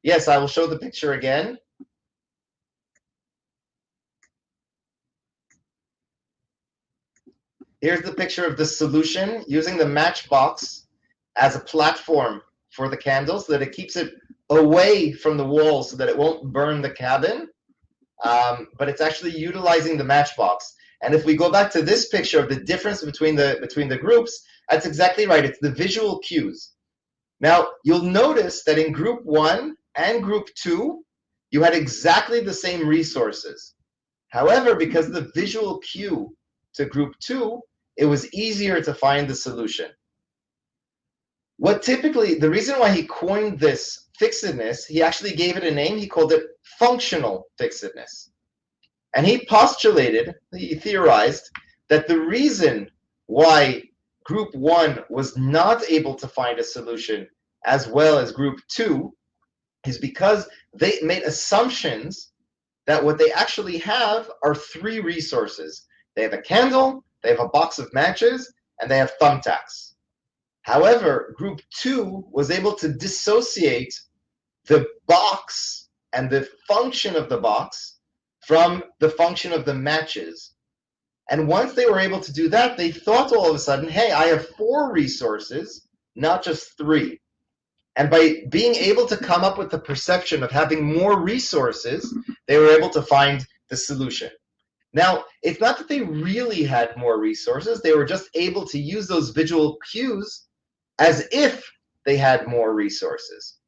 Yes, I will show the picture again. Here's the picture of the solution using the matchbox as a platform for the candle so that it keeps it away from the wall so that it won't burn the cabin. But it's actually utilizing the matchbox. And if we go back to this picture of the difference between the groups, that's exactly right. It's the visual cues. Now, you'll notice that in group 1 and group 2, you had exactly the same resources. However, because of the visual cue to group 2, it was easier to find the solution. The reason why he coined this fixedness, he actually gave it a name. He called it functional fixedness. And he theorized that the reason why group 1 was not able to find a solution as well as group 2 is because they made assumptions that what they actually have are 3 resources. They have a candle, they have a box of matches, and they have thumbtacks. However, group 2 was able to dissociate the box and the function of the box from the function of the matches. And once they were able to do that, they thought all of a sudden, hey, I have 4 resources, not just 3. And by being able to come up with the perception of having more resources, they were able to find the solution. Now, it's not that they really had more resources. They were just able to use those visual cues as if they had more resources.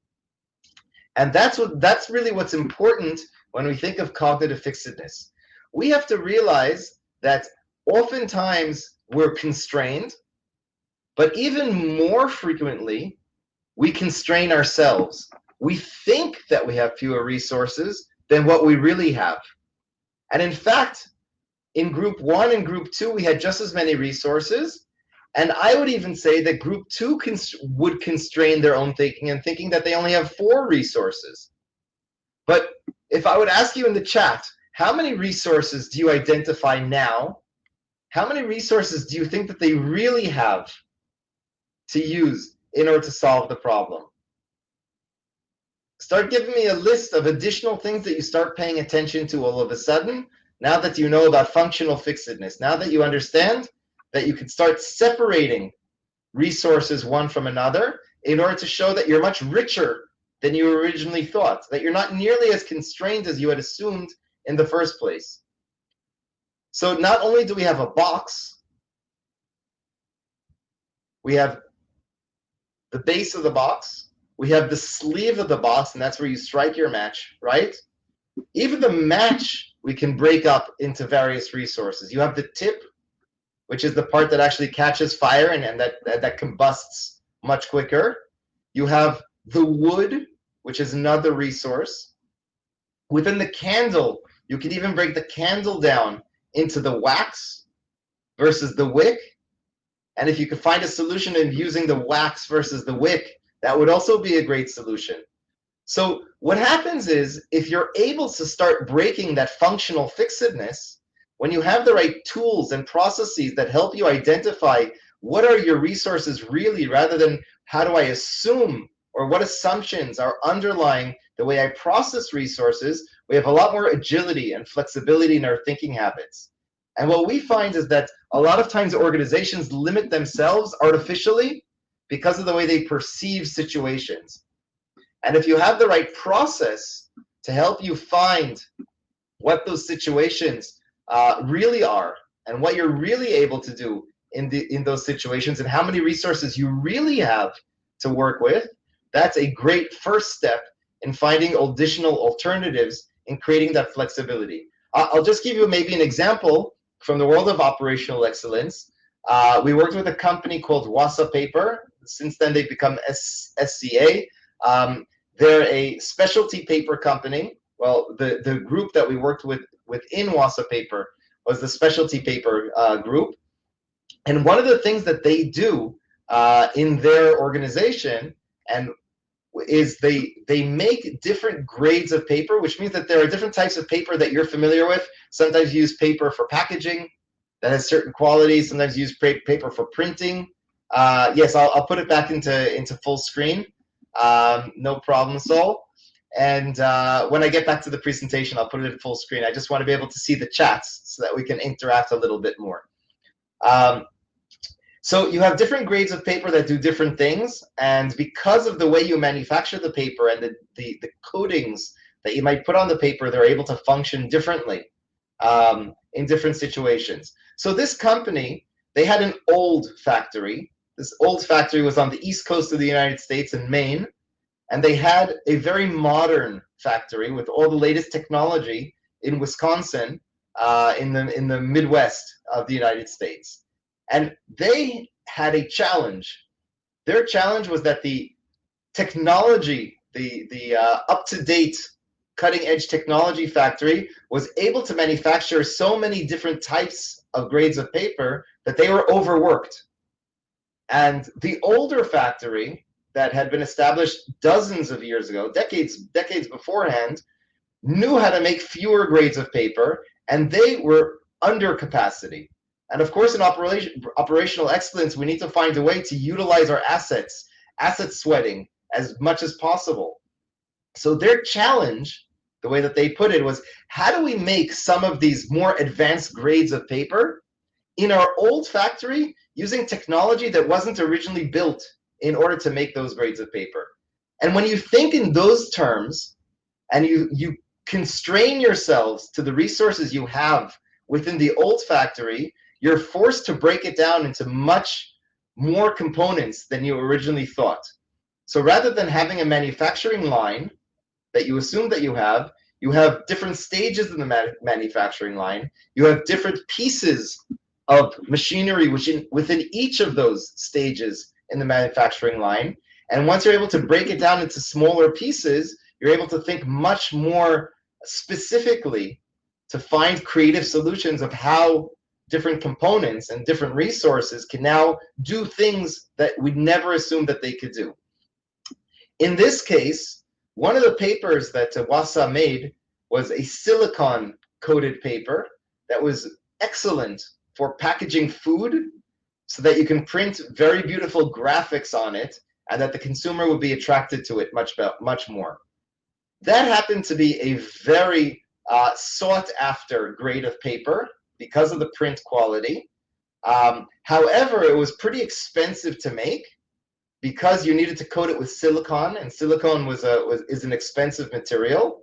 And that's really what's important when we think of cognitive fixedness. We have to realize that oftentimes we're constrained, but even more frequently, we constrain ourselves. We think that we have fewer resources than what we really have. And in fact, in group 1 and group 2, we had just as many resources. And I would even say that group 2 would constrain their own thinking and thinking that they only have 4 resources. But if I would ask you in the chat, how many resources do you identify now? How many resources do you think that they really have to use in order to solve the problem? Start giving me a list of additional things that you start paying attention to all of a sudden, now that you know about functional fixedness, now that you understand that you can start separating resources one from another in order to show that you're much richer than you originally thought, that you're not nearly as constrained as you had assumed in the first place. So not only do we have a box, we have the base of the box, we have the sleeve of the box, and that's where you strike your match, right? Even the match we can break up into various resources. You have the tip, which is the part that actually catches fire and that combusts much quicker. You have the wood, which is another resource. Within the candle, you could even break the candle down into the wax versus the wick. And if you could find a solution in using the wax versus the wick, that would also be a great solution. So what happens is, if you're able to start breaking that functional fixedness, when you have the right tools and processes that help you identify what are your resources really, rather than how do I assume, or what assumptions are underlying the way I process resources, we have a lot more agility and flexibility in our thinking habits. And what we find is that a lot of times organizations limit themselves artificially because of the way they perceive situations. And if you have the right process to help you find what those situations really are, and what you're really able to do in those situations, and how many resources you really have to work with, that's a great first step in finding additional alternatives in creating that flexibility. I'll just give you maybe an example from the world of operational excellence. We worked with a company called Wasa Paper. Since then, they've become SCA. They're a specialty paper company. Well, the group that we worked with within Wasa Paper was the specialty paper group. And one of the things that they do in their organization is they make different grades of paper, which means that there are different types of paper that you're familiar with. Sometimes you use paper for packaging that has certain qualities. Sometimes you use paper for printing. Yes, I'll put it back into full screen. No problem, Sol. And when I get back to the presentation, I'll put it in full screen. I just want to be able to see the chats so that we can interact a little bit more. So you have different grades of paper that do different things, and because of the way you manufacture the paper and the coatings that you might put on the paper, they're able to function differently in different situations. So this company, they had an old factory. This old factory was on the east coast of the United States in Maine, and they had a very modern factory with all the latest technology in Wisconsin, in the Midwest of the United States. And they had a challenge. Their challenge was that the technology, the up-to-date, cutting-edge technology factory was able to manufacture so many different types of grades of paper that they were overworked. And the older factory that had been established dozens of years ago, decades beforehand, knew how to make fewer grades of paper, and they were under capacity. And of course, in operational excellence, we need to find a way to utilize our assets, asset sweating, as much as possible. So their challenge, the way that they put it, was how do we make some of these more advanced grades of paper in our old factory using technology that wasn't originally built in order to make those grades of paper? And when you think in those terms, and you constrain yourselves to the resources you have within the old factory, you're forced to break it down into much more components than you originally thought. So rather than having a manufacturing line that you assume that you have different stages in the manufacturing line. You have different pieces of machinery within each of those stages in the manufacturing line. And once you're able to break it down into smaller pieces, you're able to think much more specifically to find creative solutions of how different components and different resources can now do things that we never assumed that they could do. In this case, one of the papers that Wasa made was a silicon-coated paper that was excellent for packaging food so that you can print very beautiful graphics on it and that the consumer would be attracted to it much more. That happened to be a very sought-after grade of paper because of the print quality. However, it was pretty expensive to make because you needed to coat it with silicon, and silicon is an expensive material.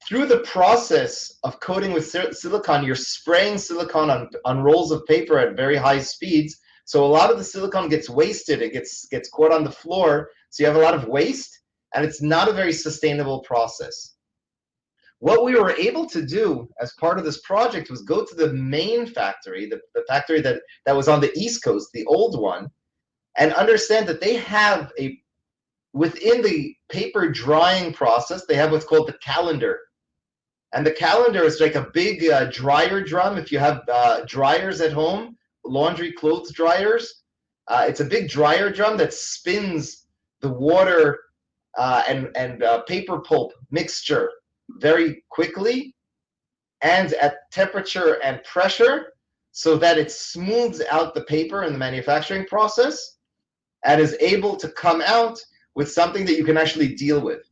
Through the process of coating with silicon, you're spraying silicon on rolls of paper at very high speeds, so a lot of the silicon gets wasted. It gets caught on the floor, so you have a lot of waste, and it's not a very sustainable process. What we were able to do as part of this project was go to the main factory, the factory that was on the East Coast, the old one, and understand that they have within the paper drying process, they have what's called the calendar. And the calendar is like a big dryer drum. If you have dryers at home, laundry clothes dryers, it's a big dryer drum that spins the water and paper pulp mixture very quickly and at temperature and pressure so that it smooths out the paper in the manufacturing process and is able to come out with something that you can actually deal with.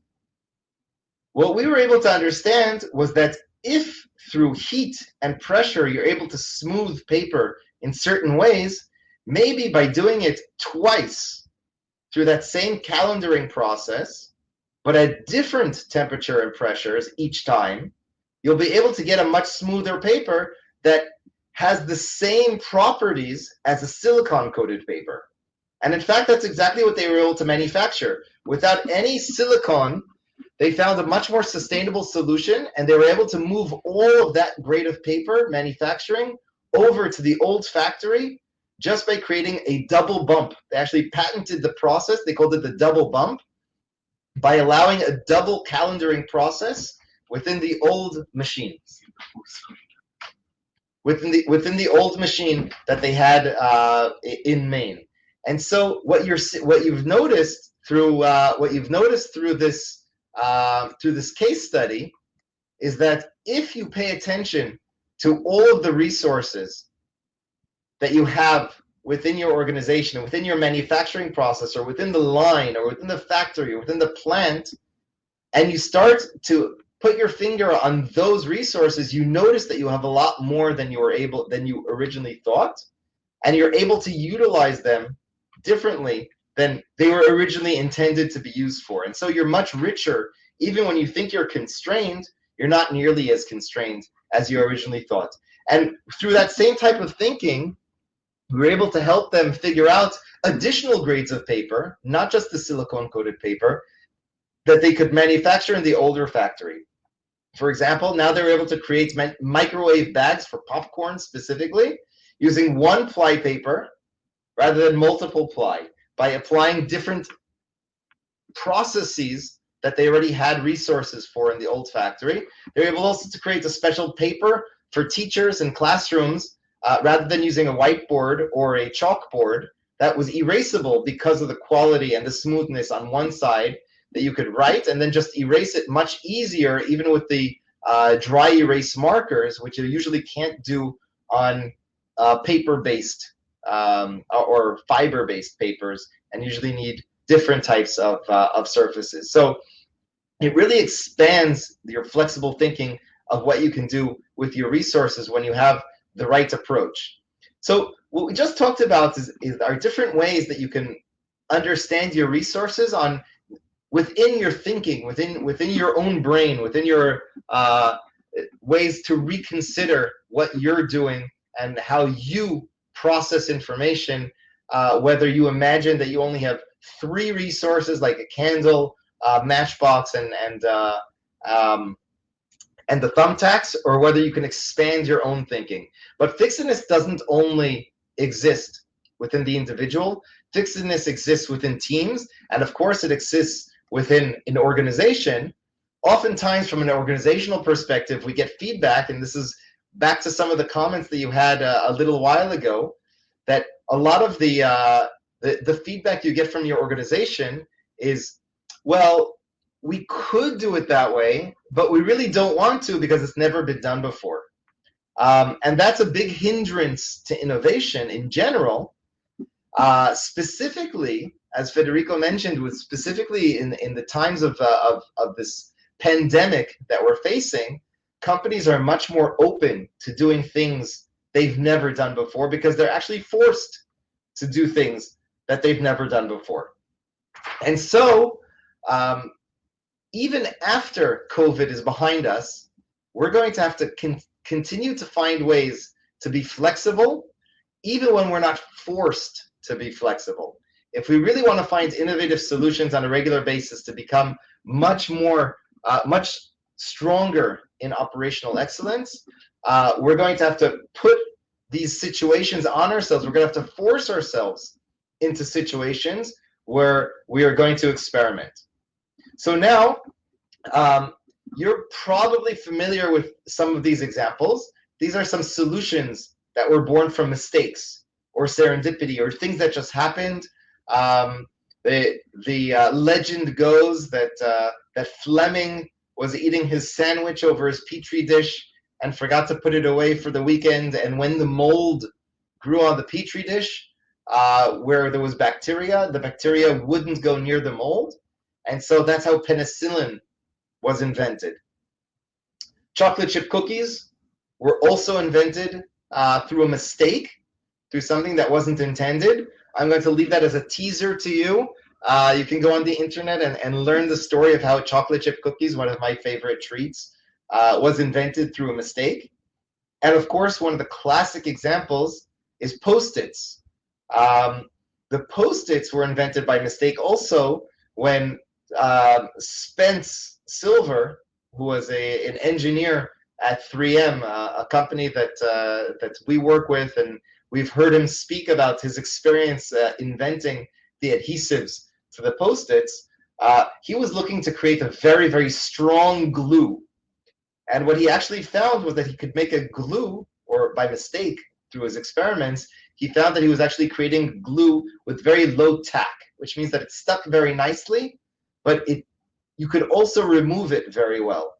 What we were able to understand was that if through heat and pressure you're able to smooth paper in certain ways, maybe by doing it twice through that same calendaring process, but at different temperature and pressures each time, you'll be able to get a much smoother paper that has the same properties as a silicon-coated paper. And in fact, that's exactly what they were able to manufacture. Without any silicon, they found a much more sustainable solution, and they were able to move all of that grade of paper manufacturing over to the old factory just by creating a double bump. They actually patented the process. They called it the double bump, by allowing a double calendaring process within the old machines. Within the old machine that they had in Maine. And so what you've noticed through this case study is that if you pay attention to all of the resources that you have within your organization, within your manufacturing process, or within the line, or within the factory, or within the plant, and you start to put your finger on those resources, you notice that you have a lot more than you originally thought, and you're able to utilize them differently than they were originally intended to be used for. And so you're much richer. Even when you think you're constrained, you're not nearly as constrained as you originally thought. And through that same type of thinking, we were able to help them figure out additional grades of paper, not just the silicone-coated paper, that they could manufacture in the older factory. For example, now they're able to create microwave bags for popcorn specifically, using one ply paper rather than multiple ply, by applying different processes that they already had resources for in the old factory. They're able also to create a special paper for teachers in classrooms rather than using a whiteboard or a chalkboard that was erasable because of the quality and the smoothness on one side, that you could write and then just erase it much easier, even with the dry erase markers, which you usually can't do on paper-based or fiber-based papers, and usually need different types of surfaces. So it really expands your flexible thinking of what you can do with your resources when you have the right approach. So what we just talked about is are different ways that you can understand your resources on within your thinking, within your own brain, within your ways to reconsider what you're doing and how you process information, whether you imagine that you only have 3 resources like a candle, matchbox, and the thumbtacks, or whether you can expand your own thinking. But fixedness doesn't only exist within the individual. Fixedness exists within teams, and of course it exists within an organization. Oftentimes from an organizational perspective, we get feedback, and this is back to some of the comments that you had a little while ago, that a lot of the feedback you get from your organization is, well, we could do it that way, but we really don't want to because it's never been done before. And that's a big hindrance to innovation in general. Specifically, as Federico mentioned, with specifically in the times of this pandemic that we're facing, companies are much more open to doing things they've never done before because they're actually forced to do things that they've never done before. And so, even after COVID is behind us, we're going to have to continue to find ways to be flexible, even when we're not forced to be flexible. If we really want to find innovative solutions on a regular basis to become much stronger in operational excellence, we're going to have to put these situations on ourselves. We're going to have to force ourselves into situations where we are going to experiment. So now, you're probably familiar with some of these examples. These are some solutions that were born from mistakes or serendipity or things that just happened. The legend goes that Fleming was eating his sandwich over his petri dish and forgot to put it away for the weekend. And when the mold grew on the petri dish, where there was bacteria, the bacteria wouldn't go near the mold. And so that's how penicillin was invented. Chocolate chip cookies were also invented through a mistake, through something that wasn't intended. I'm going to leave that as a teaser to you. You can go on the internet and learn the story of how chocolate chip cookies, one of my favorite treats, was invented through a mistake. And of course, one of the classic examples is Post-its. The Post-its were invented by mistake also when Spence Silver, who was an engineer at 3M, a company that we work with, and we've heard him speak about his experience inventing the adhesives for the Post-its. He was looking to create a very, very strong glue. And what he actually found was that he could make a glue, or by mistake, through his experiments, he found that he was actually creating glue with very low tack, which means that it stuck very nicely, but you could also remove it very well.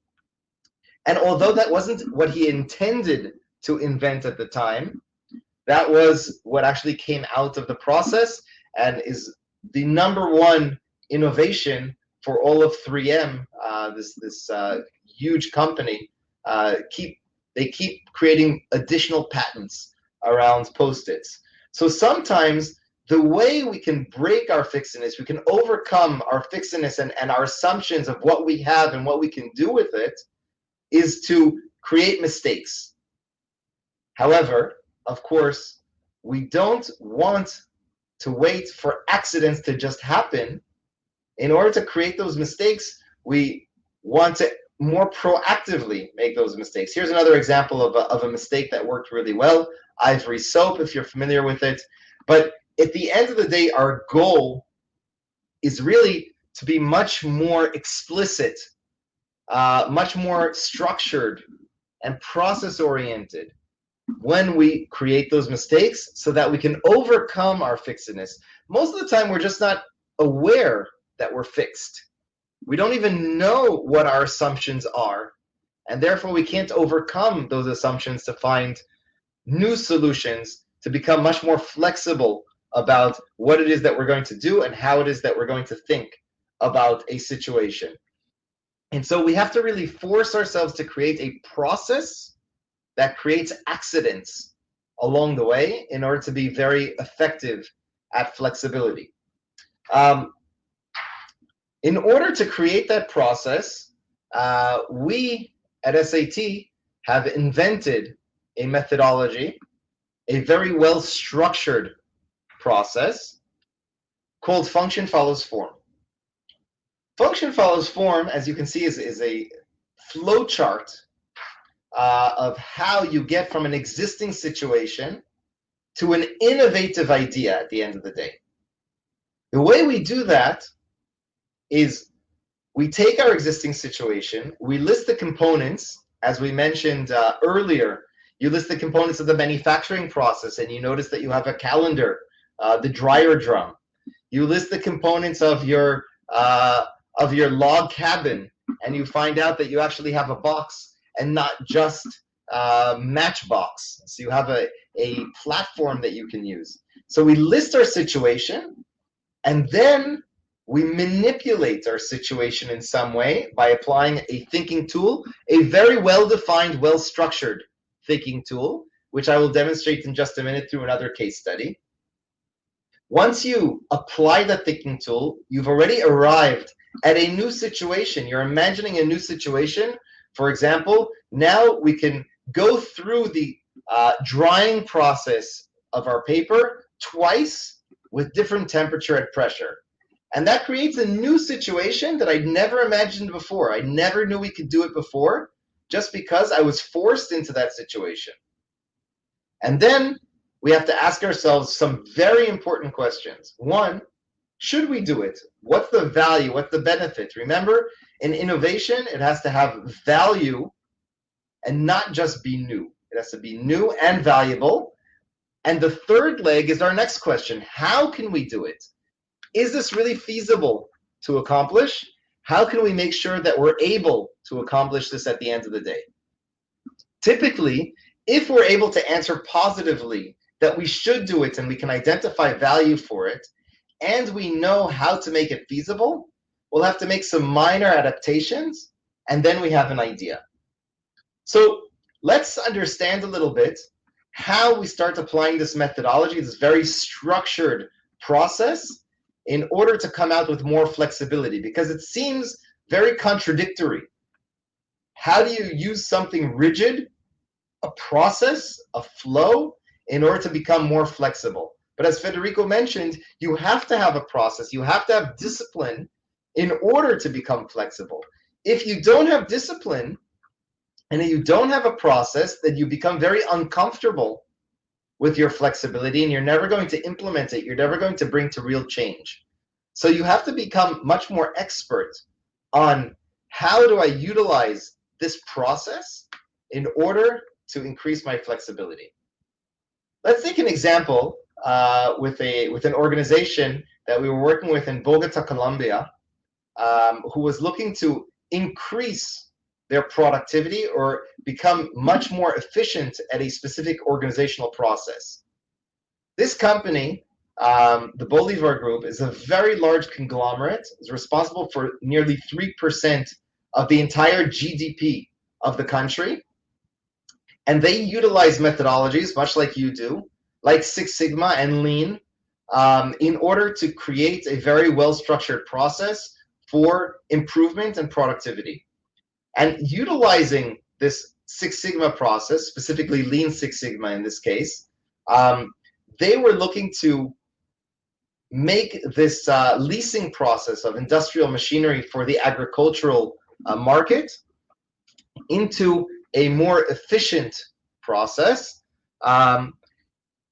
And although that wasn't what he intended to invent at the time, that was what actually came out of the process and is the #1 innovation for all of 3M, this huge company. They keep creating additional patents around Post-its. So sometimes the way we can break our fixedness, we can overcome our fixedness and our assumptions of what we have and what we can do with it, is to create mistakes. However, of course, we don't want to wait for accidents to just happen. In order to create those mistakes, we want to more proactively make those mistakes. Here's another example of a mistake that worked really well. Ivory soap, if you're familiar with it. But at the end of the day, our goal is really to be much more explicit, much more structured and process-oriented when we create those mistakes so that we can overcome our fixedness. Most of the time, we're just not aware that we're fixed. We don't even know what our assumptions are, and therefore we can't overcome those assumptions to find new solutions, to become much more flexible about what it is that we're going to do and how it is that we're going to think about a situation. And so we have to really force ourselves to create a process that creates accidents along the way in order to be very effective at flexibility. In order to create that process, we at SAT have invented a methodology, a very well-structured process called function follows form. Function follows form, as you can see, is a flow chart of how you get from an existing situation to an innovative idea at the end of the day. The way we do that is we take our existing situation, we list the components, as we mentioned earlier. You list the components of the manufacturing process, and you notice that you have a calendar, the dryer drum. You list the components of your log cabin, and you find out that you actually have a box and not just matchbox. So you have a platform that you can use. So we list our situation, and then we manipulate our situation in some way by applying a thinking tool, a very well-defined, well-structured thinking tool, which I will demonstrate in just a minute through another case study. Once you apply that thinking tool, you've already arrived at a new situation. You're imagining a new situation. For example, now we can go through the drying process of our paper twice with different temperature and pressure. And that creates a new situation that I'd never imagined before. I never knew we could do it before, just because I was forced into that situation. And then we have to ask ourselves some very important questions. One, should we do it? What's the value? What's the benefit? Remember, in innovation, it has to have value and not just be new. It has to be new and valuable. And the third leg is our next question. How can we do it? Is this really feasible to accomplish? How can we make sure that we're able to accomplish this at the end of the day? Typically, if we're able to answer positively that we should do it and we can identify value for it, and we know how to make it feasible, we'll have to make some minor adaptations, and then we have an idea. So let's understand a little bit how we start applying this methodology, this very structured process, in order to come out with more flexibility, because it seems very contradictory. How do you use something rigid, a process, a flow, in order to become more flexible? But as Federico mentioned, you have to have a process, you have to have discipline in order to become flexible. If you don't have discipline and you don't have a process, then you become very uncomfortable with your flexibility and you're never going to implement it, you're never going to bring to real change. So you have to become much more expert on how do I utilize this process in order to increase my flexibility. Let's take an example with an organization that we were working with in Bogota, Colombia, who was looking to increase their productivity or become much more efficient at a specific organizational process. This company, the Bolivar Group, is a very large conglomerate, is responsible for nearly 3% of the entire GDP of the country. And they utilize methodologies, much like you do, like Six Sigma and Lean, in order to create a very well-structured process for improvement and productivity. And utilizing this Six Sigma process, specifically Lean Six Sigma in this case, they were looking to make this leasing process of industrial machinery for the agricultural market into a more efficient process.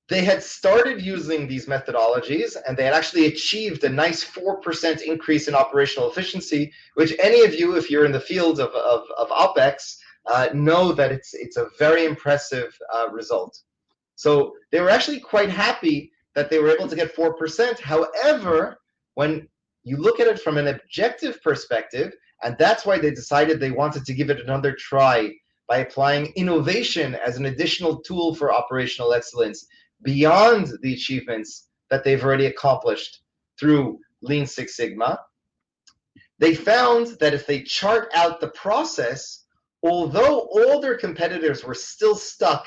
They had started using these methodologies and they had actually achieved a nice 4% increase in operational efficiency, which any of you, if you're in the field of Opex, know that it's a very impressive result. So they were actually quite happy that they were able to get 4%. However, when you look at it from an objective perspective, and that's why they decided they wanted to give it another try by applying innovation as an additional tool for operational excellence beyond the achievements that they've already accomplished through Lean Six Sigma, they found that if they chart out the process, although all their competitors were still stuck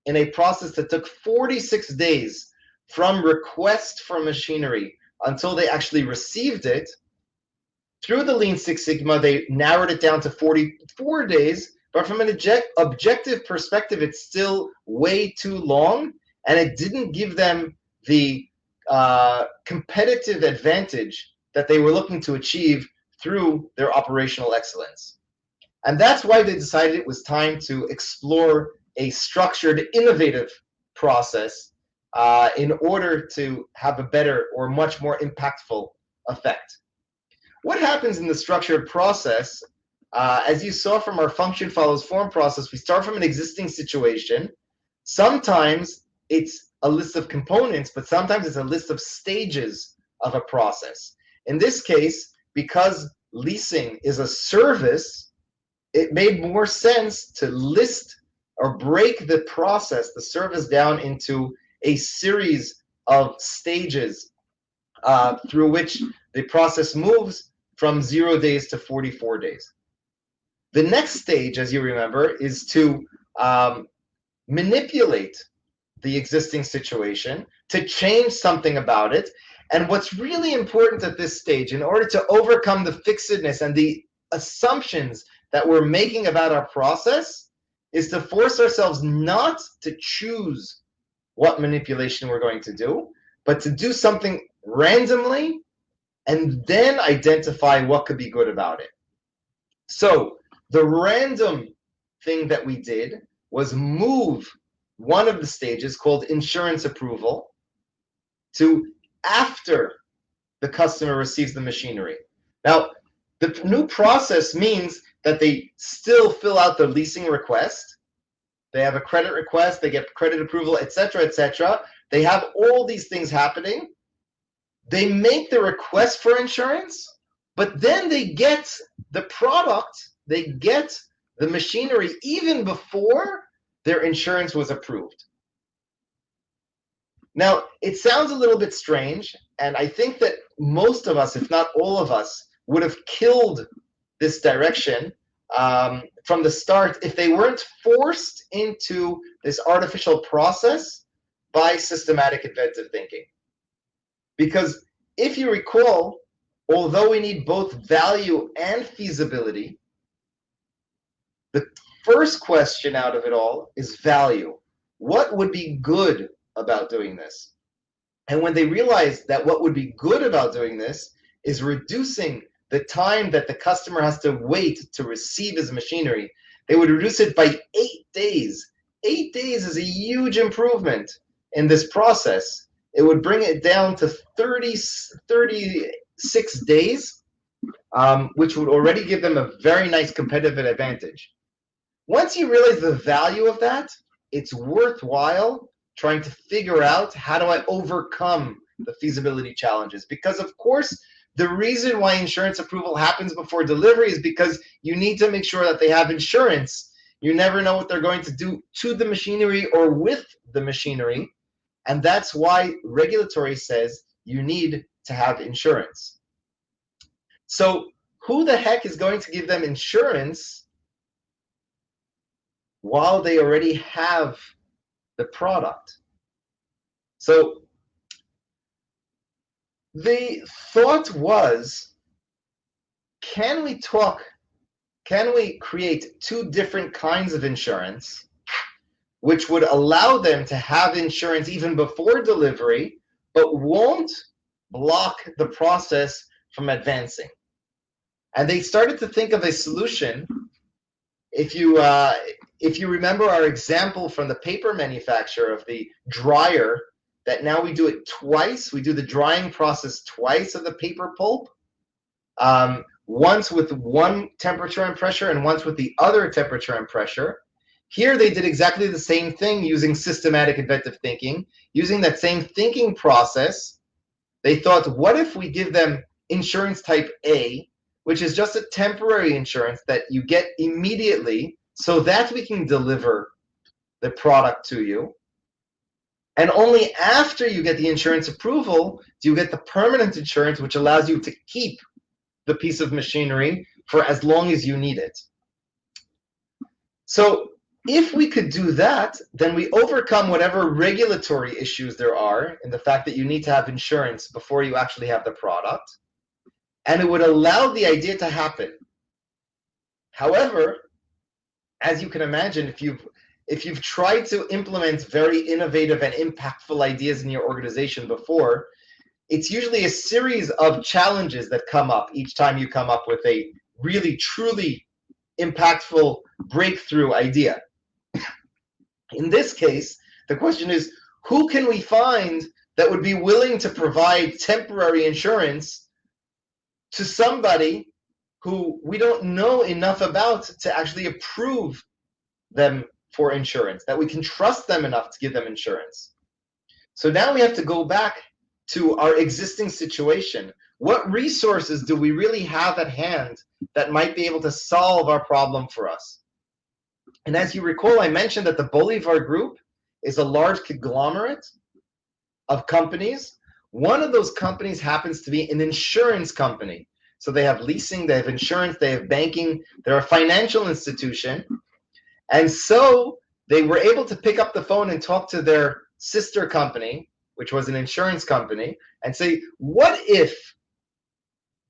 in a process that took 46 days from request for machinery until they actually received it, through the Lean Six Sigma, they narrowed it down to 44 days, but from an objective perspective, it's still way too long, and it didn't give them the competitive advantage that they were looking to achieve through their operational excellence. And that's why they decided it was time to explore a structured, innovative process in order to have a better or much more impactful effect. What happens in the structured process, as you saw from our function follows form process, we start from an existing situation. Sometimes it's a list of components, but sometimes it's a list of stages of a process. In this case, because leasing is a service, it made more sense to list or break the process, the service, down into a series of stages through which the process moves from 0 days to 44 days. The next stage, as you remember, is to manipulate the existing situation, to change something about it. And what's really important at this stage, in order to overcome the fixedness and the assumptions that we're making about our process, is to force ourselves not to choose what manipulation we're going to do, but to do something randomly and then identify what could be good about it. So the random thing that we did was move one of the stages called insurance approval to after the customer receives the machinery. Now, the new process means that they still fill out the leasing request. They have a credit request, they get credit approval, etc., etc. They have all these things happening. They make the request for insurance, but then they get the product, they get the machinery even before their insurance was approved. Now, it sounds a little bit strange, and I think that most of us, if not all of us, would have killed this direction from the start if they weren't forced into this artificial process by systematic inventive thinking. Because if you recall, although we need both value and feasibility, the first question out of it all is value. What would be good about doing this? And when they realized that what would be good about doing this is reducing the time that the customer has to wait to receive his machinery, they would reduce it by 8 days. 8 days is a huge improvement in this process. It would bring it down to 36 days, which would already give them a very nice competitive advantage. Once you realize the value of that, it's worthwhile trying to figure out how do I overcome the feasibility challenges. Because of course, the reason why insurance approval happens before delivery is because you need to make sure that they have insurance. You never know what they're going to do to the machinery or with the machinery. And that's why regulatory says you need to have insurance. So who the heck is going to give them insurance while they already have the product? So the thought was, can we create 2 different kinds of insurance which would allow them to have insurance even before delivery, but won't block the process from advancing? And they started to think of a solution. If you remember our example from the paper manufacturer of the dryer, that now we do it twice. We do the drying process twice of the paper pulp, once with one temperature and pressure and once with the other temperature and pressure. Here they did exactly the same thing using systematic inventive thinking. Using that same thinking process, they thought, what if we give them insurance type A, which is just a temporary insurance that you get immediately so that we can deliver the product to you. And only after you get the insurance approval do you get the permanent insurance, which allows you to keep the piece of machinery for as long as you need it. So if we could do that, then we overcome whatever regulatory issues there are in the fact that you need to have insurance before you actually have the product. And it would allow the idea to happen. However, as you can imagine, if you've tried to implement very innovative and impactful ideas in your organization before, it's usually a series of challenges that come up each time you come up with a really, truly impactful breakthrough idea. In this case, the question is, who can we find that would be willing to provide temporary insurance to somebody who we don't know enough about to actually approve them for insurance, that we can trust them enough to give them insurance? So now we have to go back to our existing situation. What resources do we really have at hand that might be able to solve our problem for us? And as you recall, I mentioned that the Bolivar Group is a large conglomerate of companies. One of those companies happens to be an insurance company. So they have leasing, they have insurance, they have banking, they're a financial institution. And so they were able to pick up the phone and talk to their sister company, which was an insurance company, and say, what if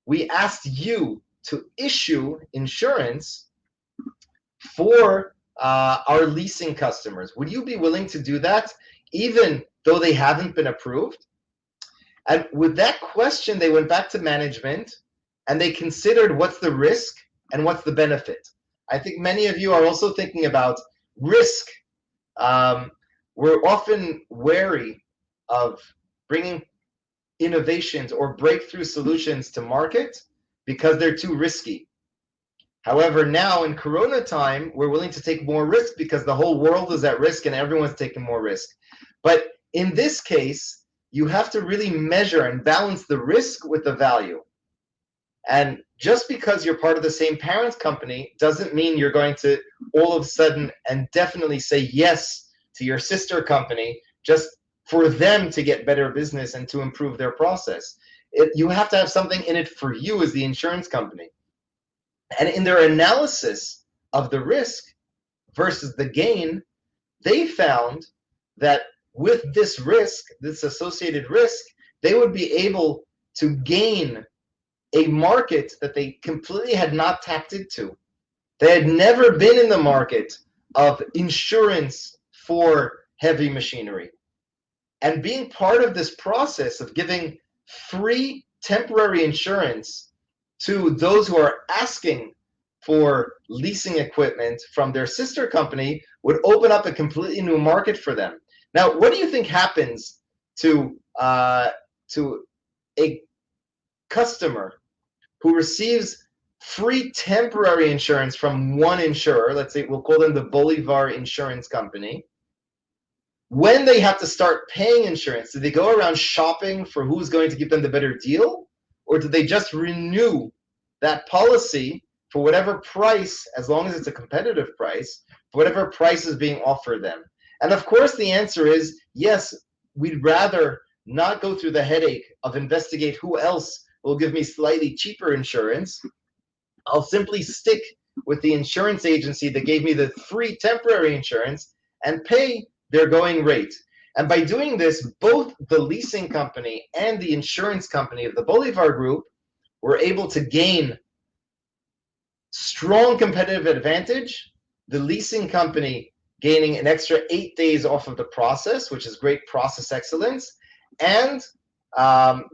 we asked you to issue insurance for our leasing customers? Would you be willing to do that, even though they haven't been approved? And with that question, they went back to management and they considered what's the risk and what's the benefit. I think many of you are also thinking about risk. We're often wary of bringing innovations or breakthrough solutions to market because they're too risky. However, now in Corona time, we're willing to take more risk because the whole world is at risk and everyone's taking more risk. But in this case, you have to really measure and balance the risk with the value. And just because you're part of the same parent company doesn't mean you're going to all of a sudden and definitely say yes to your sister company just for them to get better business and to improve their process. You have to have something in it for you as the insurance company. And in their analysis of the risk versus the gain, they found that with this risk, this associated risk, they would be able to gain a market that they completely had not tapped into. They had never been in the market of insurance for heavy machinery. And being part of this process of giving free temporary insurance to those who are asking for leasing equipment from their sister company would open up a completely new market for them. Now, what do you think happens to a customer who receives free temporary insurance from one insurer? Let's say we'll call them the Bolivar Insurance Company. When they have to start paying insurance, do they go around shopping for who's going to give them the better deal? Or do they just renew that policy for whatever price, as long as it's a competitive price, for whatever price is being offered them? And of course, the answer is yes, we'd rather not go through the headache of investigate who else will give me slightly cheaper insurance. I'll simply stick with the insurance agency that gave me the free temporary insurance and pay their going rate. And by doing this, both the leasing company and the insurance company of the Bolivar Group were able to gain strong competitive advantage. The leasing company gaining an extra 8 days off of the process, which is great process excellence, and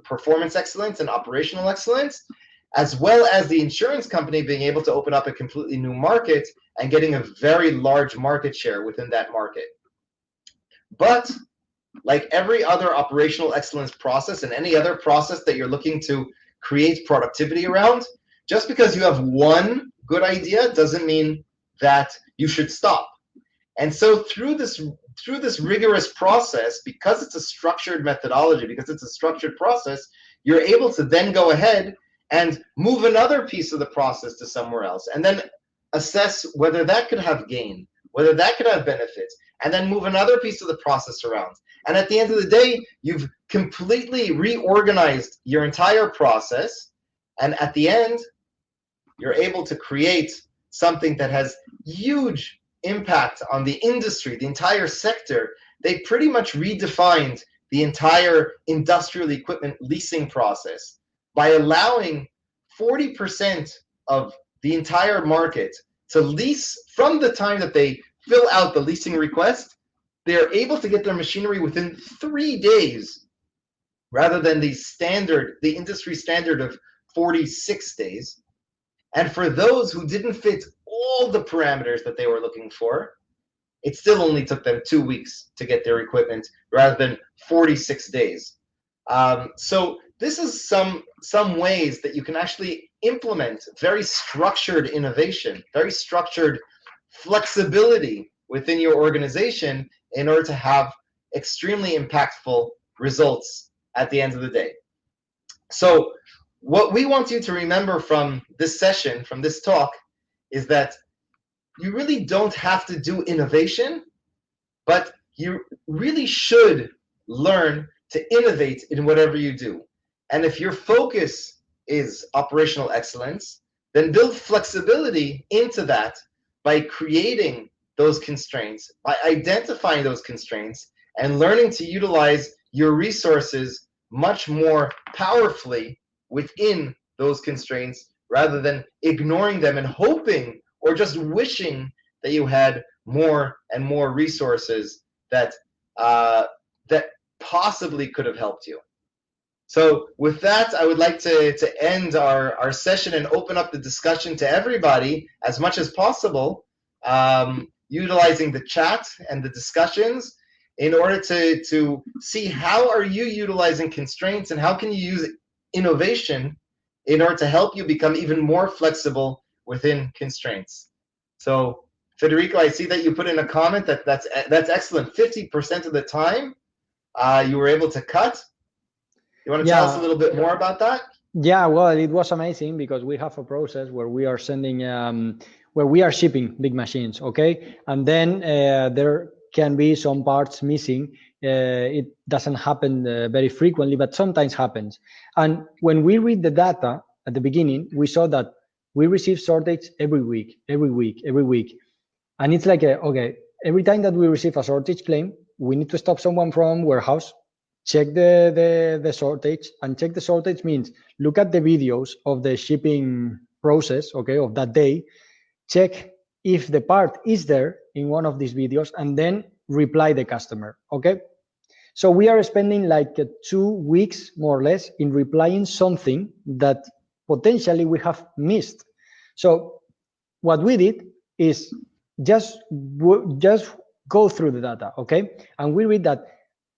performance excellence and operational excellence, as well as the insurance company being able to open up a completely new market and getting a very large market share within that market. But like every other operational excellence process and any other process that you're looking to create productivity around, just because you have one good idea doesn't mean that you should stop. And so through this rigorous process, because it's a structured methodology, because it's a structured process, you're able to then go ahead and move another piece of the process to somewhere else, and then assess whether that could have gain, whether that could have benefits, and then move another piece of the process around. And at the end of the day, you've completely reorganized your entire process, and at the end, you're able to create something that has huge impact on the industry, the entire sector. They pretty much redefined the entire industrial equipment leasing process by allowing 40% of the entire market to lease from the time that they fill out the leasing request. They're able to get their machinery within 3 days rather than the industry standard of 46 days. And for those who didn't fit all the parameters that they were looking for, it still only took them 2 weeks to get their equipment rather than 46 days. So this is some ways that you can actually implement very structured innovation, very structured flexibility within your organization in order to have extremely impactful results at the end of the day. So what we want you to remember from this session, from this talk, is that you really don't have to do innovation, but you really should learn to innovate in whatever you do. And if your focus is operational excellence, then build flexibility into that by creating those constraints, by identifying those constraints, and learning to utilize your resources much more powerfully within those constraints rather than ignoring them and hoping or just wishing that you had more and more resources that that possibly could have helped you. So with that, I would like to end our session and open up the discussion to everybody as much as possible, utilizing the chat and the discussions in order to see how are you utilizing constraints and how can you use innovation in order to help you become even more flexible within constraints. So Federico, I see that you put in a comment that's excellent. 50% of the time you were able to cut. You want to tell us a little bit more about that? Yeah, well, it was amazing because we have a process where we are sending, where we are shipping big machines, okay? And then there can be some parts missing. It doesn't happen very frequently, but sometimes happens. And when we read the data at the beginning, we saw that we receive shortage every week. And it's like, okay, every time that we receive a shortage claim, we need to stop someone from warehouse, check the shortage, and check the shortage means look at the videos of the shipping process, okay, of that day, check if the part is there in one of these videos, and then reply the customer, okay? So we are spending like 2 weeks, more or less, in replying something that potentially we have missed. So what we did is just go through the data, okay? And we read that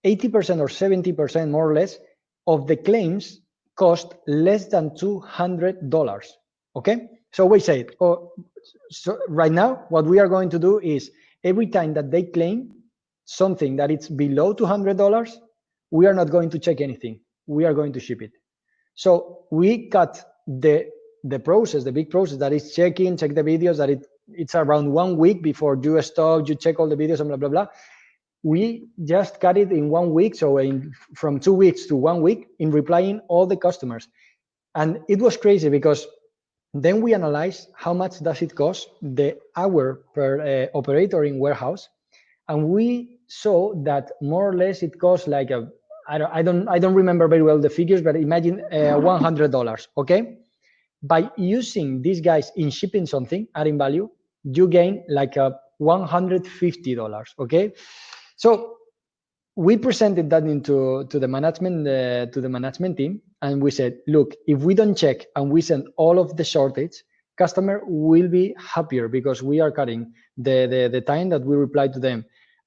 80% or 70% more or less of the claims cost less than $200, okay? So we said, so right now, what we are going to do is every time that they claim something that it's below $200, we are not going to check anything. We are going to ship it. So we cut the process, the big process that is check the videos, that it's around 1 week before you stock, you check all the videos and blah, blah, blah. We just cut it in 1 week. So from 2 weeks to 1 week in replying all the customers. And it was crazy because then we analyzed how much does it cost the hour per operator in warehouse. And we saw that more or less it costs like I don't remember very well the figures, but imagine $100, okay? By using these guys in shipping something, adding value, you gain like $150, okay? So we presented that to the management team, and we said, look, if we don't check and we send all of the shortage, customer will be happier because we are cutting the time that we reply to them,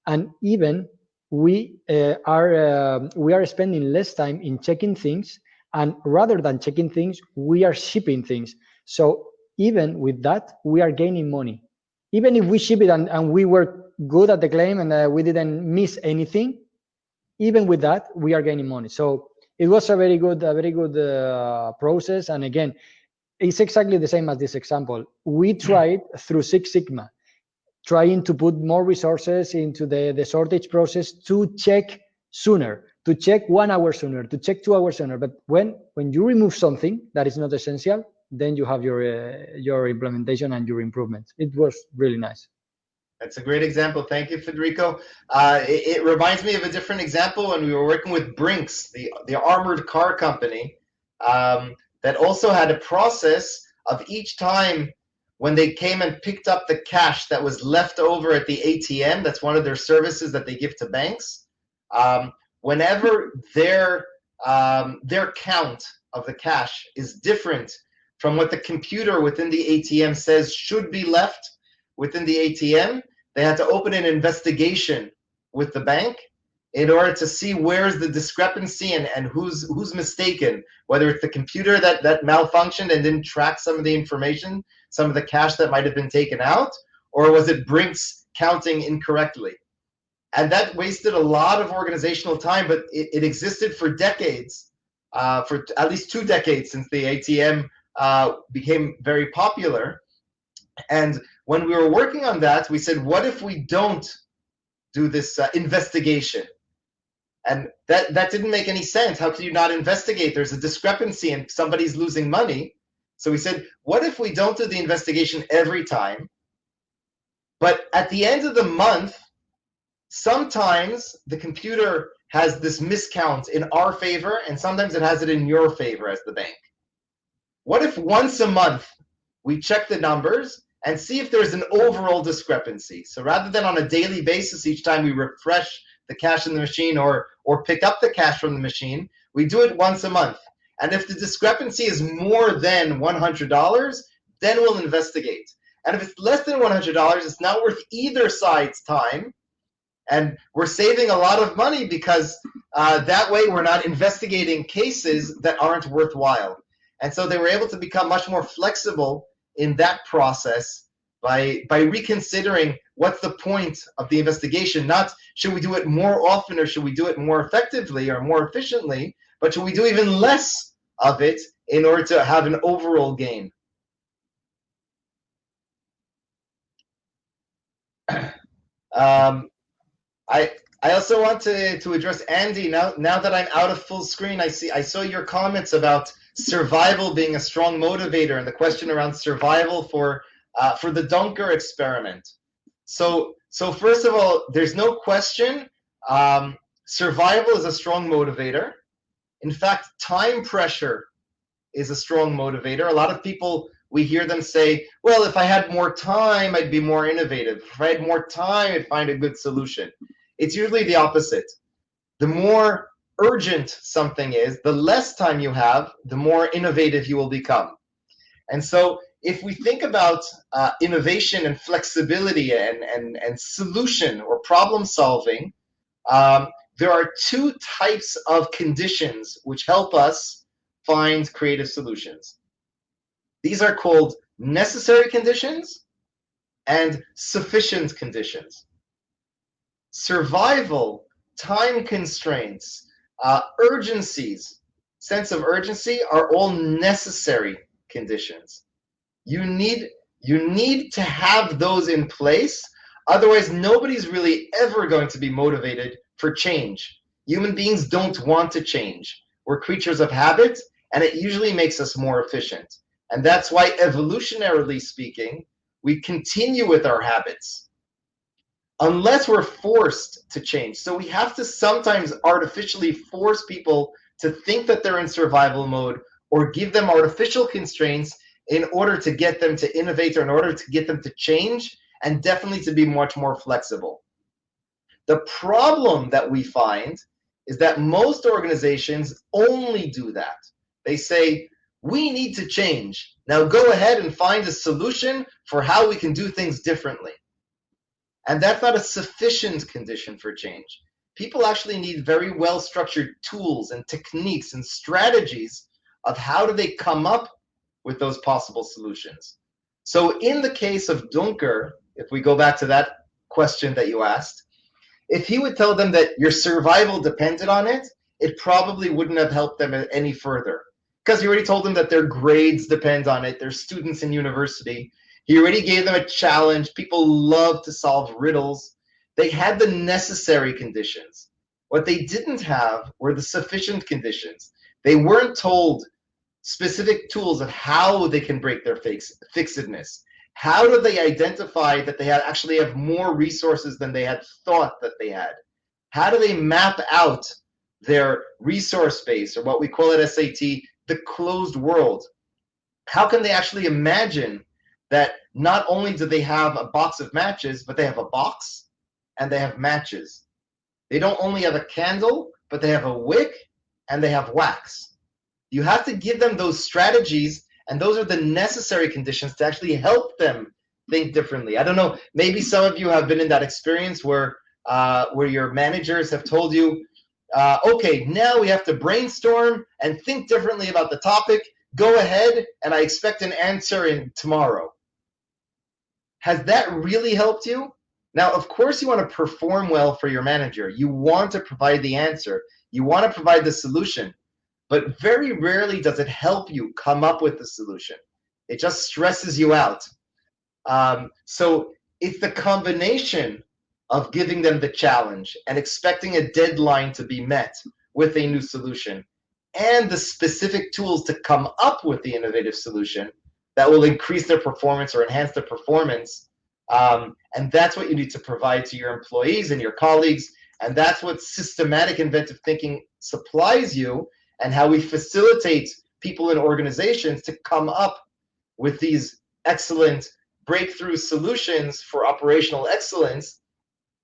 and even we are spending less time in checking things, and rather than checking things, we are shipping things. So even with that, we are gaining money. Even if we ship it and we were good at the claim and we didn't miss anything, even with that, we are gaining money. So it was a very good process. And again, it's exactly the same as this example. We tried through Six Sigma, trying to put more resources into the shortage process to check sooner, to check 1 hour sooner, to check 2 hours sooner. But when you remove something that is not essential, then you have your implementation and your improvements. It was really nice. That's a great example. Thank you, Federico. It reminds me of a different example when we were working with Brinks, the armored car company, that also had a process of each time when they came and picked up the cash that was left over at the ATM. That's one of their services that they give to banks. Whenever their count of the cash is different from what the computer within the ATM says should be left within the ATM, they had to open an investigation with the bank in order to see where's the discrepancy and who's mistaken, whether it's the computer that malfunctioned and didn't track some of the information, some of the cash that might have been taken out, or was it Brinks counting incorrectly? And that wasted a lot of organizational time, but it existed for decades, for at least 2 decades since the ATM became very popular. And when we were working on that, we said, what if we don't do this investigation? And that didn't make any sense. How can you not investigate? There's a discrepancy and somebody's losing money. So we said, what if we don't do the investigation every time? But at the end of the month, sometimes the computer has this miscount in our favor, and sometimes it has it in your favor as the bank. What if once a month we check the numbers and see if there's an overall discrepancy? So rather than on a daily basis, each time we refresh the cash in the machine or pick up the cash from the machine, We do it once a month. And if the discrepancy is more than $100, then we'll investigate. And if it's less than $100, it's not worth either side's time. And we're saving a lot of money because that way we're not investigating cases that aren't worthwhile. And so they were able to become much more flexible in that process by reconsidering what's the point of the investigation. Not should we do it more often or should we do it more effectively or more efficiently, but should we do even less of it in order to have an overall gain. I also want to address Andy now that I'm out of full screen. I saw your comments about survival being a strong motivator and the question around survival for the Dunker experiment. So first of all, there's no question survival is a strong motivator. In fact, time pressure is a strong motivator. A lot of people, we hear them say, well, if I had more time, I'd be more innovative. If I had more time, I'd find a good solution. It's usually the opposite. The more urgent something is, the less time you have, the more innovative you will become. And so if we think about innovation and flexibility and solution or problem solving, there are two types of conditions which help us find creative solutions. These are called necessary conditions and sufficient conditions. Survival, time constraints, urgencies, sense of urgency are all necessary conditions. You need to have those in place, otherwise nobody's really ever going to be motivated for change. Human beings don't want to change. We're creatures of habit, and it usually makes us more efficient. And that's why, evolutionarily speaking, we continue with our habits unless we're forced to change. So we have to sometimes artificially force people to think that they're in survival mode or give them artificial constraints in order to get them to innovate or in order to get them to change and definitely to be much more flexible. The problem that we find is that most organizations only do that. They say, we need to change. Now go ahead and find a solution for how we can do things differently. And that's not a sufficient condition for change. People actually need very well-structured tools and techniques and strategies of how do they come up with those possible solutions. So in the case of Dunker, if we go back to that question that you asked, if he would tell them that your survival depended on it, it probably wouldn't have helped them any further. Because he already told them that their grades depend on it, they're students in university. He already gave them a challenge. People love to solve riddles. They had the necessary conditions. What they didn't have were the sufficient conditions. They weren't told specific tools of how they can break their fixedness. How do they identify that they actually have more resources than they had thought that they had? How do they map out their resource base, or what we call at SAT, the closed world? How can they actually imagine that not only do they have a box of matches, but they have a box and they have matches? They don't only have a candle, but they have a wick and they have wax. You have to give them those strategies, and those are the necessary conditions to actually help them think differently. I don't know, maybe some of you have been in that experience where your managers have told you, okay, now we have to brainstorm and think differently about the topic. Go ahead, and I expect an answer in tomorrow. Has that really helped you? Now, of course, you want to perform well for your manager. You want to provide the answer. You want to provide the solution. But very rarely does it help you come up with the solution. It just stresses you out. So it's the combination of giving them the challenge and expecting a deadline to be met with a new solution and the specific tools to come up with the innovative solution that will increase their performance or enhance their performance. And that's what you need to provide to your employees and your colleagues. And that's what systematic inventive thinking supplies you, and how we facilitate people in organizations to come up with these excellent breakthrough solutions for operational excellence,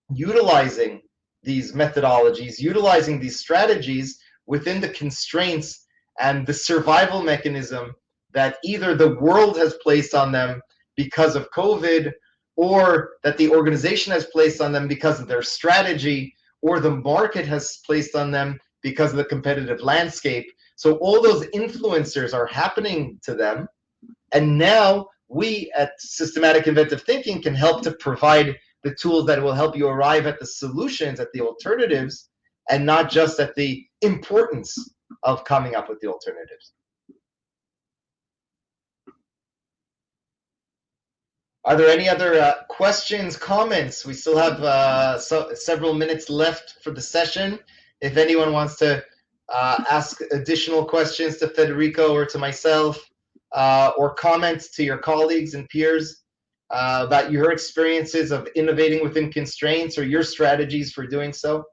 utilizing these methodologies, utilizing these strategies within the constraints and the survival mechanism that either the world has placed on them because of COVID, or that the organization has placed on them because of their strategy, or the market has placed on them because of the competitive landscape. So all those influencers are happening to them. And now we at Systematic Inventive Thinking can help to provide the tools that will help you arrive at the solutions, at the alternatives, and not just at the importance of coming up with the alternatives. Are there any other questions, comments? We still have several minutes left for the session. If anyone wants to ask additional questions to Federico or to myself, or comment to your colleagues and peers about your experiences of innovating within constraints or your strategies for doing so.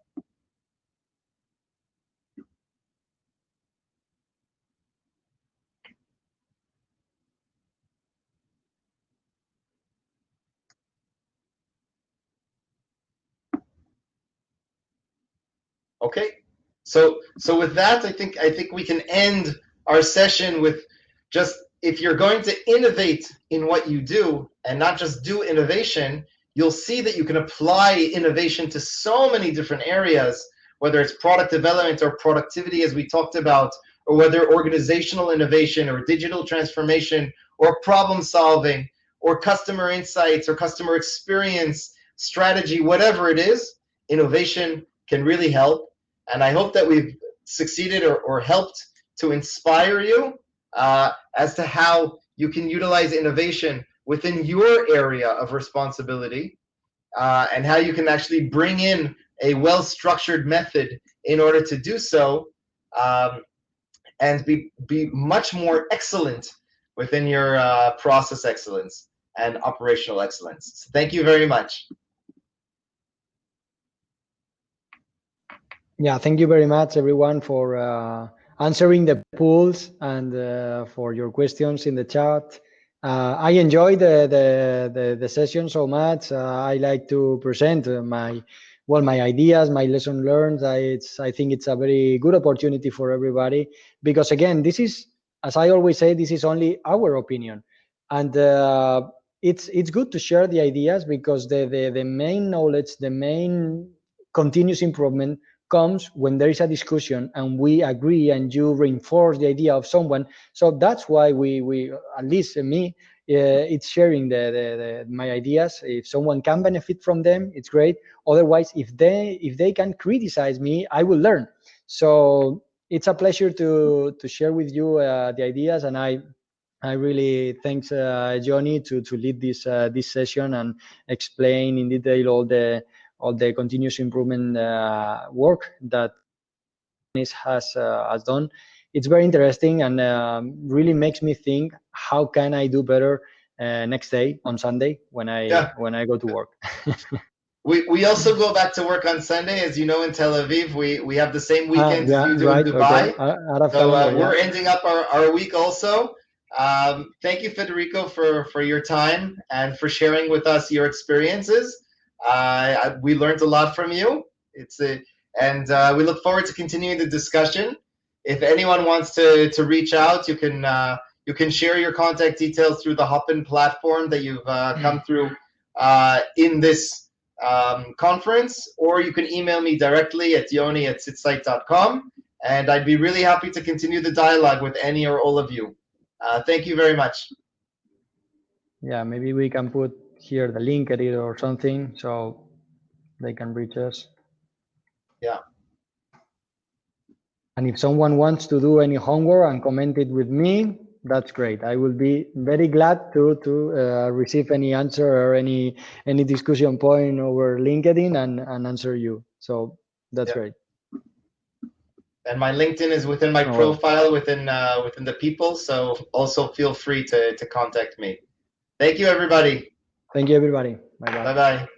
Okay, so with that, I think we can end our session with just, if you're going to innovate in what you do and not just do innovation, you'll see that you can apply innovation to so many different areas, whether it's product development or productivity, as we talked about, or whether organizational innovation or digital transformation or problem solving or customer insights or customer experience strategy, whatever it is, innovation can really help. And I hope that we've succeeded or helped to inspire you as to how you can utilize innovation within your area of responsibility, and how you can actually bring in a well-structured method in order to do so, and be much more excellent within your process excellence and operational excellence. So thank you very much. Yeah, thank you very much, everyone, for answering the polls and for your questions in the chat. I enjoyed the session so much. I like to present my ideas, my lesson learned. I think it's a very good opportunity for everybody, because again, this is, as I always say, this is only our opinion, and it's good to share the ideas, because the main knowledge, the main continuous improvement comes when there is a discussion and we agree and you reinforce the idea of someone. So that's why we at least me, it's sharing my ideas. If someone can benefit from them, it's great. Otherwise, if they can criticize me, I will learn. So it's a pleasure to share with you the ideas, and I really thanks Yoni to lead this session and explain in detail all the continuous improvement work that has done. It's very interesting and really makes me think, how can I do better next day on Sunday when I go to work. We also go back to work on Sunday, as you know, in Tel Aviv. We have the same weekend as you do in Dubai. Okay. So we're ending up our week also. Thank you, Federico, for your time and for sharing with us your experiences. We learned a lot from you. And we look forward to continuing the discussion. If anyone wants to reach out, you can share your contact details through the Hopin platform that you've come through in this conference, or you can email me directly at yoni@sitzite.com, and I'd be really happy to continue the dialogue with any or all of you. Thank you very much. Yeah, maybe we can put here the link at it or something so they can reach us. Yeah. And if someone wants to do any homework and comment it with me, that's great. I will be very glad to receive any answer or any discussion point over LinkedIn and answer you. So that's great. And my LinkedIn is within my profile within the people. So also feel free to contact me. Thank you, everybody. Thank you, everybody. Bye-bye. Bye-bye.